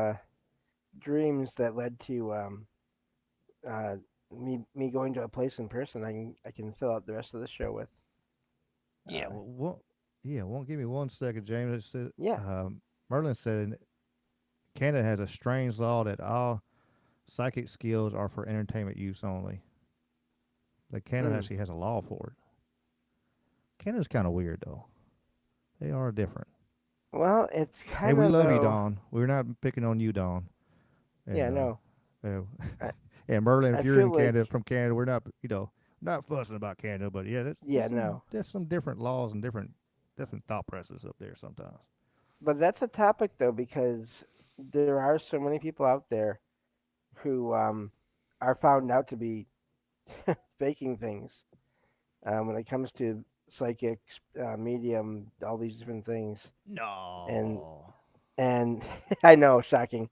dreams that led to uh me going to a place in person. I can fill out the rest of the show with. yeah, Uh won't give me 1 second, James. It said, yeah. Merlin said Canada has a strange law that all psychic skills are for entertainment use only. Like Canada Hmm. actually has a law for it. Canada's kind of weird though. They are different. Well, it's Hey, kind we of love you, though. Dawn. We're not picking on you, Dawn. And Yeah, no. uh, I and Merlin, I if you're feel in like Canada from Canada, we're not not fussing about Canada, but yeah, yeah, no. there's some different laws and different thought processes up there sometimes. But that's a topic though because there are so many people out there who are found out to be faking things when it comes to psychics, medium, all these different things, and No, and I know, shocking,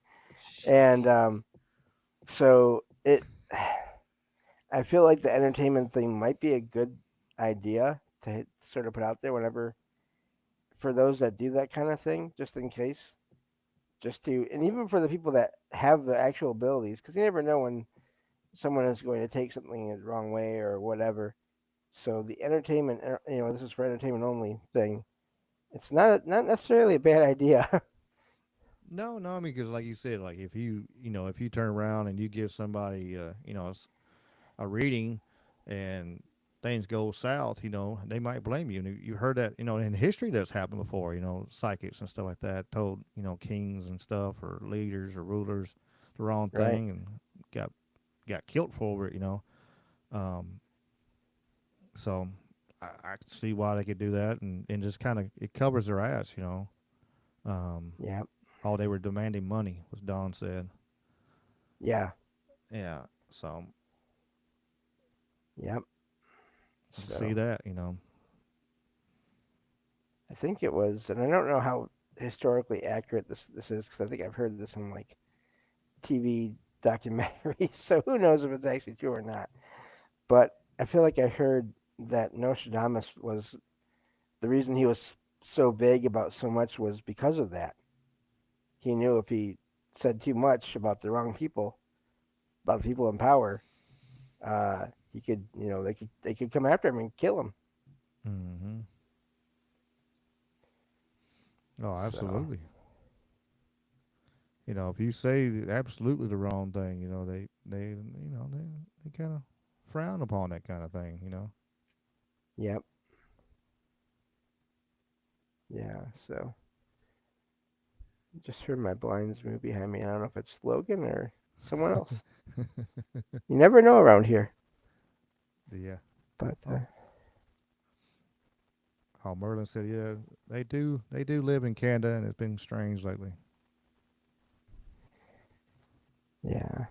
and shocking. so it, I feel like the entertainment thing might be a good idea to sort of put out there whenever for those that do that kind of thing, just in case, just to, and even for the people that have the actual abilities, because you never know when someone is going to take something the wrong way or whatever. So the entertainment, this is for entertainment only thing. It's not necessarily a bad idea. No, no, I mean, because like you said, like if you turn around and you give somebody, a reading, and things go south, they might blame you. And you heard that, in history that's happened before. Psychics and stuff like that told kings and stuff or leaders or rulers the wrong Right. thing and got got killed for it. Um, so I can see why they could do that and just kind of it covers their ass. Um, Yeah. all they were demanding money, was Don said. Yeah. Yeah, so Yep. I can see So that. I think it was, and I don't know how historically accurate this is because I think I've heard this in like TV documentaries. So who knows if it's actually true or not? But I feel like I heard that Nostradamus was the reason he was so vague about so much was because of that. He knew if he said too much about the wrong people, about the people in power, he could, they could come after him and kill him. Mm-hmm. Oh, So absolutely. If you say absolutely the wrong thing, they kind of frown upon that kind of thing. yep, yeah. So just heard my blinds move behind me. I don't know if it's Logan or someone else. You never know around here. Yeah. But Oh, oh, Merlin said, yeah, they do live in Canada, and it's been strange lately. yeah,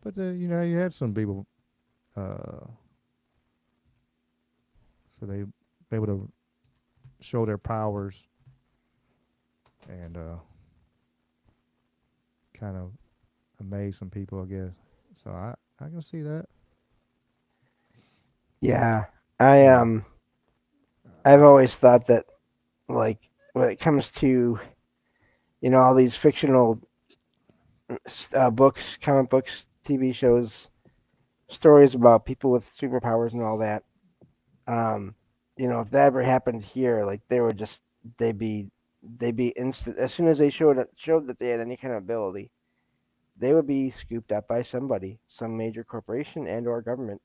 But you had some people, uh, so they be able to show their powers and kind of amaze some people, I guess. So I can see that. yeah. I Yeah. I've always thought that like when it comes to all these fictional books, comic books, TV shows, stories about people with superpowers and all that. Um, if that ever happened here, like they would just they'd be they'd be instant as soon as they showed that they had any kind of ability, they would be scooped up by somebody, some major corporation and or government,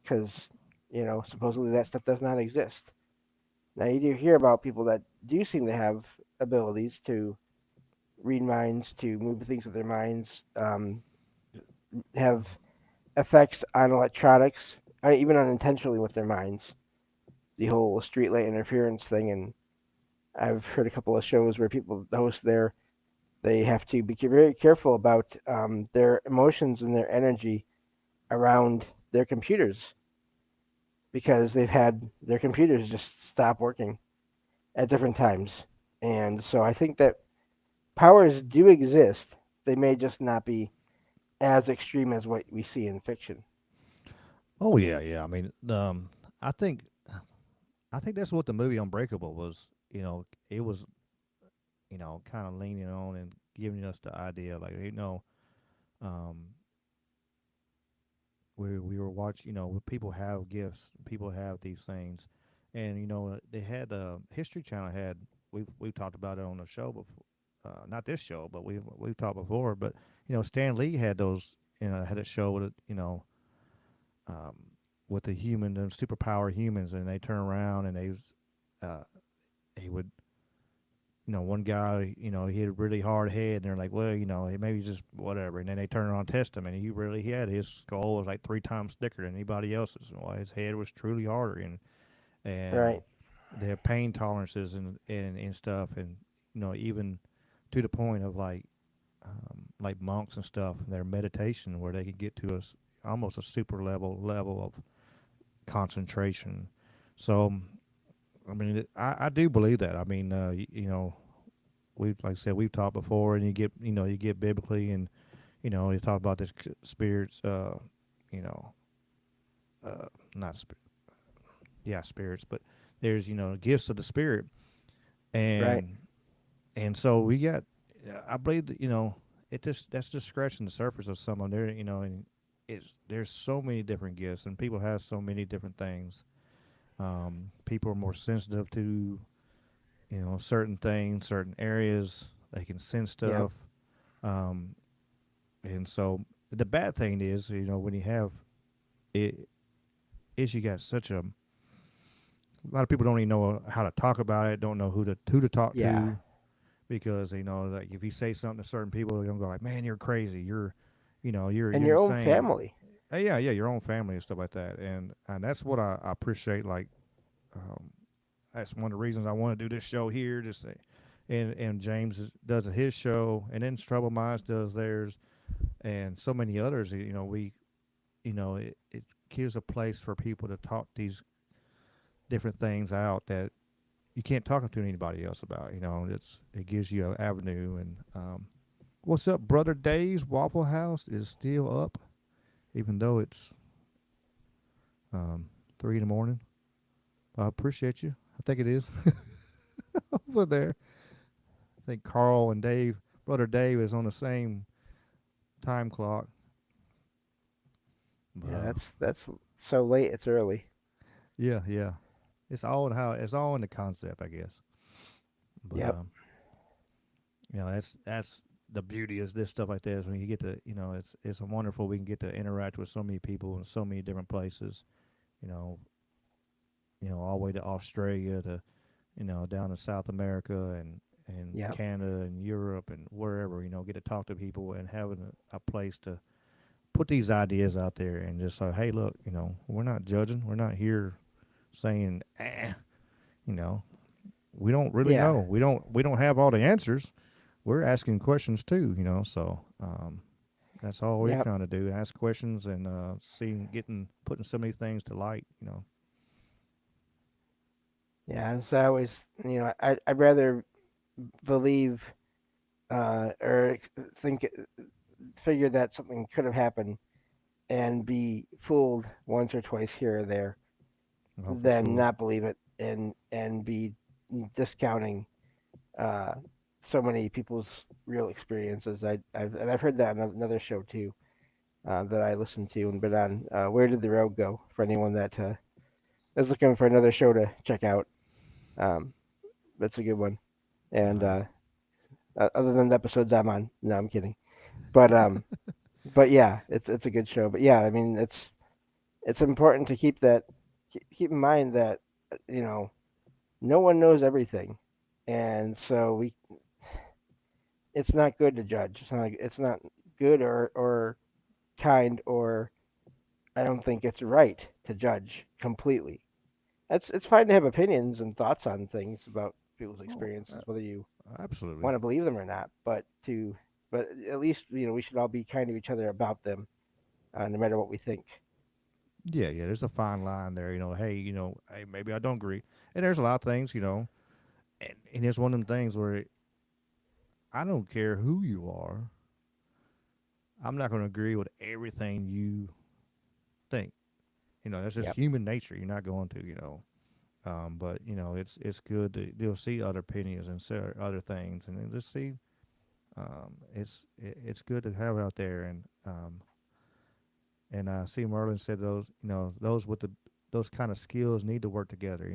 because supposedly that stuff does not exist. Now you do hear about people that do seem to have abilities to read minds, to move things with their minds, have effects on electronics, even unintentionally with their minds. The whole streetlight interference thing, and I've heard a couple of shows where people, the hosts there, they have to be very careful about their emotions and their energy around their computers because they've had their computers just stop working at different times. And so I think that powers do exist. They may just not be as extreme as what we see in fiction. Oh yeah, yeah. I mean, I think I think that's what the movie Unbreakable was. It was kind of leaning on and giving us the idea, like um, we were watching. People have gifts, people have these things, and they had the History Channel had we've talked about it on the show before. Not this show, but we've talked before. But Stan Lee had those. Had a show with um, with the superpower humans, and they turn around and uh, he would one guy, he had a really hard head, and they're like, well, maybe he's just whatever. And then they turn around and test him, and he had his skull was like 3 times thicker than anybody else's. Well, his head was truly harder, and Right. their pain tolerances and stuff, and even to the point of like monks and stuff, their meditation where they could get to almost a super level of concentration. So I mean, I do believe that. I mean, we like I said we've talked before, and you get biblically, and you talk about this spirits, you know, not yeah, spirits, but there's gifts of the spirit, Right. and so we got. I believe that that's just scratching the surface of some of there. And there's so many different gifts, and people have so many different things. People are more sensitive to certain things, certain areas. They can sense Yep. stuff, um, and so the bad thing is, when you have it, is you got such a lot of people don't even know how to talk about it, don't know who to talk Yeah. to, because like if you say something to certain people, they're gonna go like, "Man, you're crazy. And You're your own insane." family. Yeah, yeah, your own family and stuff like that, and that's what I appreciate. Like, um, that's one of the reasons I want to do this show here. And James does his show, and then Trouble Minds does theirs, and so many others. It gives a place for people to talk these different things out that you can't talk to anybody else about. It gives you an avenue. And what's up, brother? Dave's Waffle House is still up, even though it's 3 in the morning. I appreciate you. I think it is over there. I think Carl and Dave, brother Dave, is on the same time clock. But Yeah, that's so late. It's early. yeah, yeah. It's all in the concept, I guess. But Yep. that's the beauty is this stuff like this when you get to it's a wonderful we can get to interact with so many people in so many different places. You know, all the way to Australia to down to South America and Yep. Canada and Europe and wherever. Get to talk to people and having a place to put these ideas out there and just say, hey, look, we're not judging. We're not here saying, you know, we don't really Yeah. know. We don't have all the answers. We're asking questions too, so that's all we're Yep. trying to do: ask questions and putting so many things to light. Yeah. And so I always, I'd rather believe or think figure that something could have happened and be fooled once or twice here or there Oh, for than sure. not believe it and be discounting uh, so many people's real experiences. I've heard that on another show too that I listened to and been on. Where did the road go? For anyone that is looking for another show to check out, um, that's a good one. And Nice. other than the episodes I'm on, no, I'm kidding. But but yeah, it's a good show. But yeah, I mean it's important to keep in mind that you know no one knows everything, and so it's not good to judge. It's not good or kind or I don't think it's right to judge completely. It's fine to have opinions and thoughts on things about people's Oh, experiences, whether you absolutely. want to believe them or not. But at least we should all be kind to each other about them, no matter what we think. Yeah, yeah. There's a fine line there. Hey, hey, maybe I don't agree. And there's a lot of things, and it's one of them things where I don't care who you are. I'm not going to agree with everything you think. That's just Yep. human nature. You're not going to. But it's good to you'll see other opinions and see other things, and then just see. It's good to have it out there, and I see Merlin said those with those kind of skills need to work together.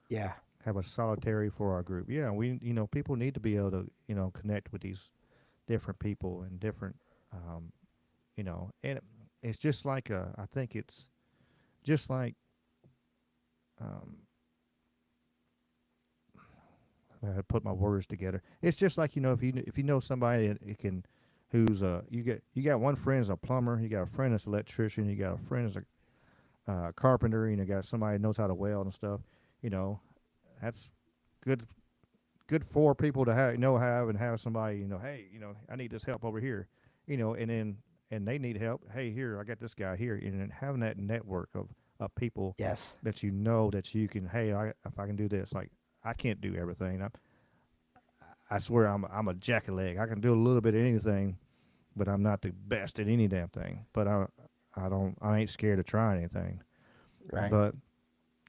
Yeah. Have a solitary for our group. Yeah, we people need to be able to connect with these different people and different and it's just like I think it's just like um, I had to put my words together. It's just like if you know somebody that can who's you got one friend as a plumber, you got a friend as an electrician, you got a friend as a carpenter, got somebody that knows how to weld and stuff. You know, that's good for people to have somebody hey I need this help over here, and they need help. Hey, here I got this guy here, and then having that network of people Yes. that that you can if I can do this, like I can't do everything. I swear I'm a jack of leg. I can do a little bit of anything, but I'm not the best at any damn thing. But I ain't scared of trying anything. Right. But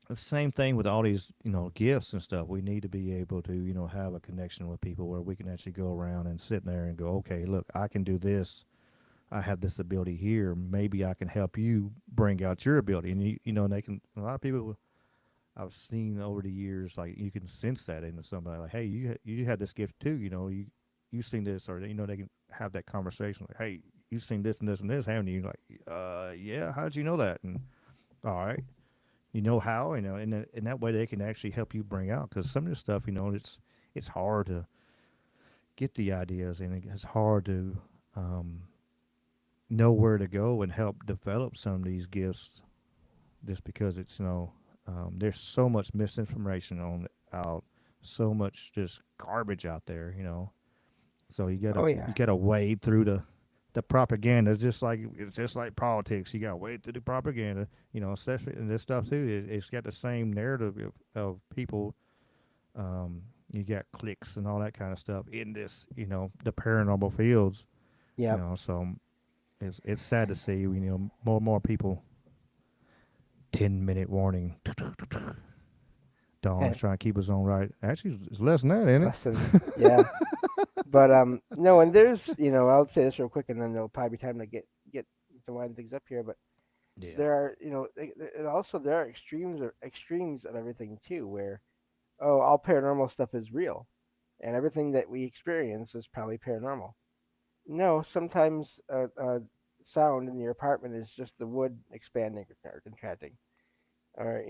the same thing with all these gifts and stuff. We need to be able to have a connection with people where we can actually go around and sit there and go, okay, look, I can do this. I have this ability here. Maybe I can help you bring out your ability. And and they can. A lot of people I've seen over the years, like you can sense that into somebody. Like, hey, you had this gift too. You seen this, or they can have that conversation. Like, hey, you seen this and this and this, haven't you? Like, yeah. How did you know that? And all right, how, and that way they can actually help you bring out, because some of this stuff, it's hard to get the ideas, and it's hard to um, know where to go and help develop some of these gifts, just because it's there's so much misinformation out, so much just garbage out there, so Oh you yeah. gotta wade through the propaganda. It's just like politics. You got to wade through the propaganda, especially in this stuff too. It's got the same narrative of people. You got clicks and all that kind of stuff in this, the paranormal fields. Yep. So it's sad to see, more and more people 10-minute warning. Dawn is trying to keep us on right. Actually, it's less than that, ain't it? Listen, yeah. But no, and there's I'll say this real quick, and then there'll probably be time to get to wind things up here. But Yeah. there are and also there are extremes of everything too, where all paranormal stuff is real, and everything that we experience is probably paranormal. No, sometimes sound in your apartment is just the wood expanding or contracting, or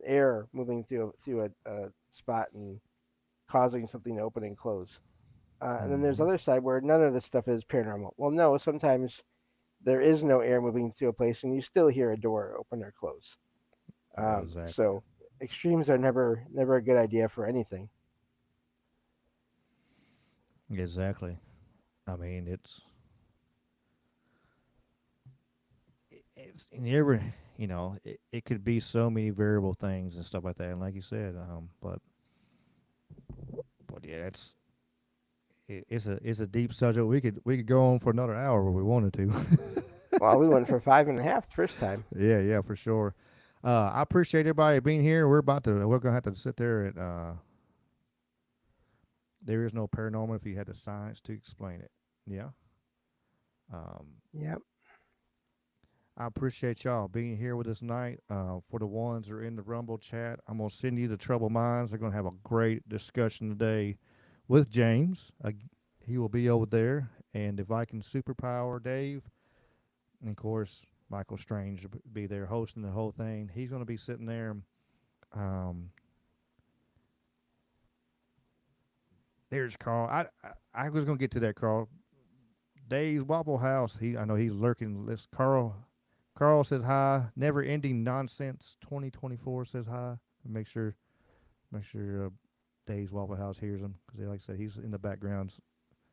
air moving through a spot and causing something to open and close. And then there's Mm-hmm. other side where none of this stuff is paranormal. Well, no, sometimes there is no air moving through a place, and you still hear a door open or close. Exactly. So extremes are never a good idea for anything. Exactly. I mean, it's in every, it could be so many variable things and stuff like that. And like you said, but yeah, it's a deep subject. We could go on for another hour if we wanted to. Well, we went for 5.5 the first time. Yeah, for sure. I appreciate everybody being here. We're gonna have to sit there and there is no paranormal if you had the science to explain it. Yeah. Um, Yep. I appreciate y'all being here with us tonight. For the ones that are in the Rumble chat, I'm gonna send you the Troubled Minds. They're gonna have a great discussion today with James. He will be over there, and the Viking Superpower Dave, and of course Michael Strange will be there hosting the whole thing. He's gonna be sitting there. Um, there's Carl. I was gonna get to that, Carl. Dave's Waffle House. I know he's lurking. Carl says hi. Never ending nonsense. 2024 says hi. Make sure Dave's Waffle House hears him because, like I said, he's in the background,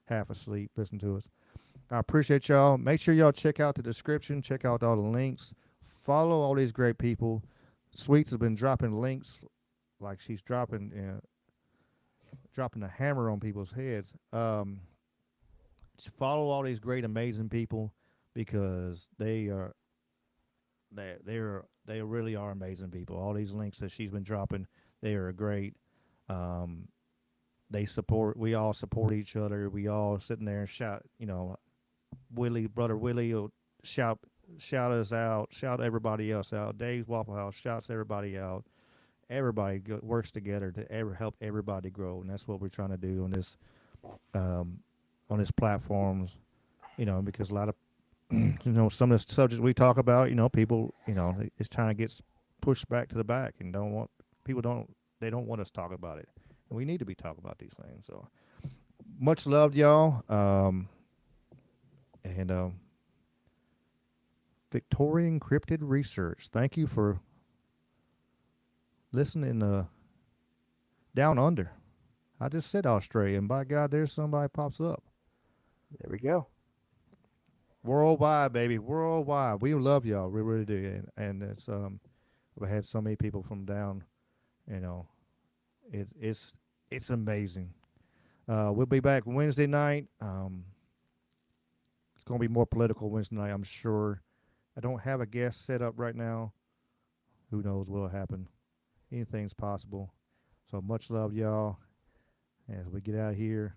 half asleep, listening to us. I appreciate y'all. Make sure y'all check out the description. Check out all the links. Follow all these great people. Sweets has been dropping links like she's dropping a hammer on people's heads. Follow all these great, amazing people because they really are amazing people. All these links that she's been dropping, they are great. Um, we all support each other. We all sitting there and shout, brother Willie will shout us out, shout everybody else out. Dave's Waffle House shouts everybody out. Everybody works together to help everybody grow, and that's what we're trying to do on this platforms. Because a lot of some of the subjects we talk about, people, it's trying to get pushed back to the back, and they don't want us to talk about it, and we need to be talking about these things. So much love, y'all. And Victorian Cryptid Research, thank you for listening. Down under, I just said Australia, and by God, there's somebody pops up. There we go. Worldwide, baby, worldwide. We love y'all, we really do, and it's we had so many people from down, it's amazing. We'll be back Wednesday night. It's gonna be more political Wednesday night, I'm sure. I don't have a guest set up right now. Who knows what'll happen? Anything's possible. So much love, y'all. As we get out of here,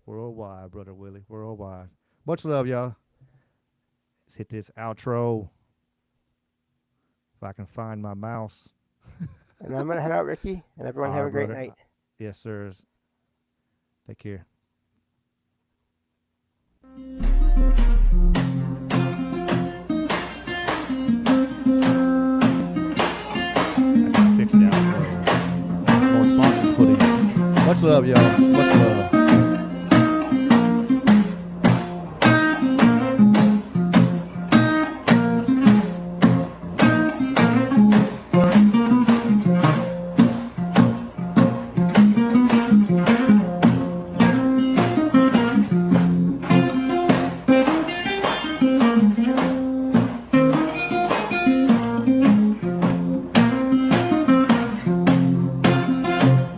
worldwide, brother Willie, worldwide. Much love, y'all. Let's hit this outro. If I can find my mouse. And I'm gonna head out, Ricky. And everyone All have right, a great brother. night. Yes, sir. Take care. Fix the outro. Some more sponsors put in. Much love, y'all. Much love.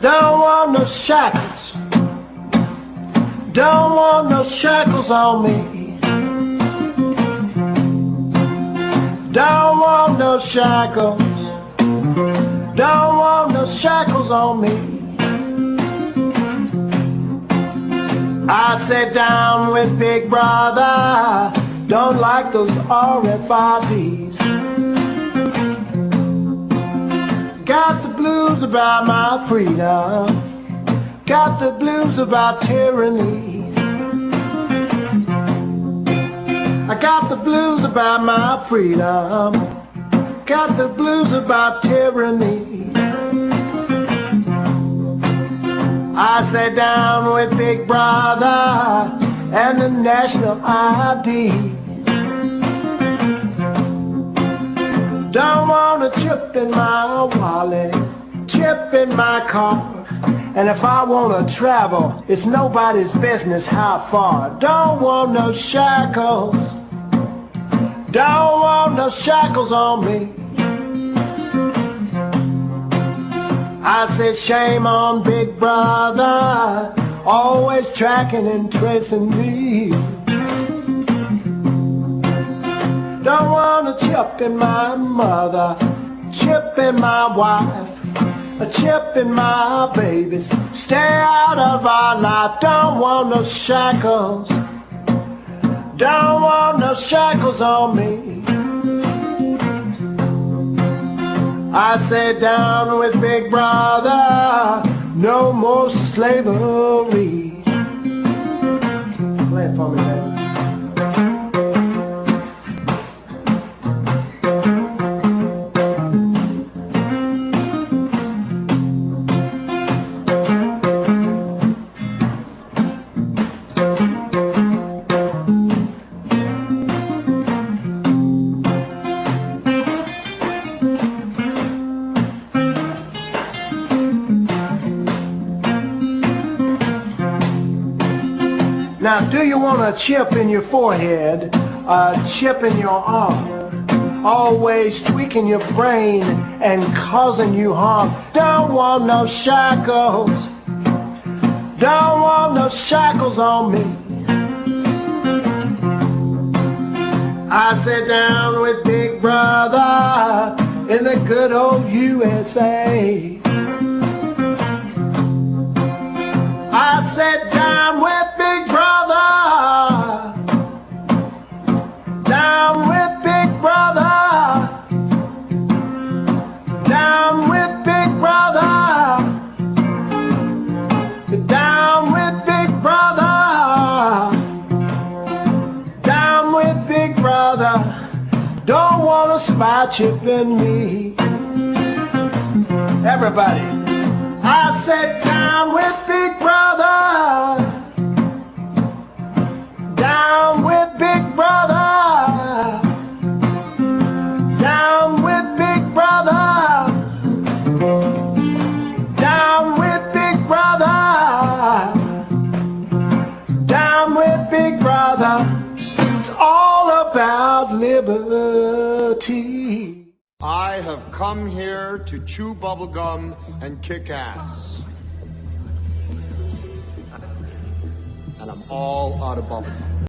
Don't want no shackles. Don't want no shackles on me. Don't want no shackles. Don't want no shackles on me. I sit down with Big Brother. Don't like those RFIDs. Got the blues about my freedom. Got the blues about tyranny. I got the blues about my freedom. Got the blues about tyranny. I sat down with Big Brother and the national ID. Don't want a chip in my wallet, chip in my car. And if I want to travel, it's nobody's business how far. Don't want no shackles. Don't want no shackles on me. I said shame on Big Brother, always tracking and tracing me. Don't want a chip in my mother, chip in my wife, a chip in my babies. Stay out of our life. Don't want no shackles. Don't want no shackles on me. I sat down with Big Brother, no more slavery. Play it for me, baby. Now, do you want a chip in your forehead, a chip in your arm, always tweaking your brain and causing you harm? Don't want no shackles. Don't want no shackles on me. I sat down with Big Brother in the good old USA. I sat down with Big Brother. Down with Big Brother. Down with Big Brother. Down with Big Brother. Down with Big Brother. Don't want a spy chip in me. Everybody. I sat down with Big Brother. Down with Big Brother. Down with Big Brother. Down with Big Brother. Down with Big Brother. It's all about liberty. I have come here to chew bubblegum and kick ass. And I'm all out of bubblegum.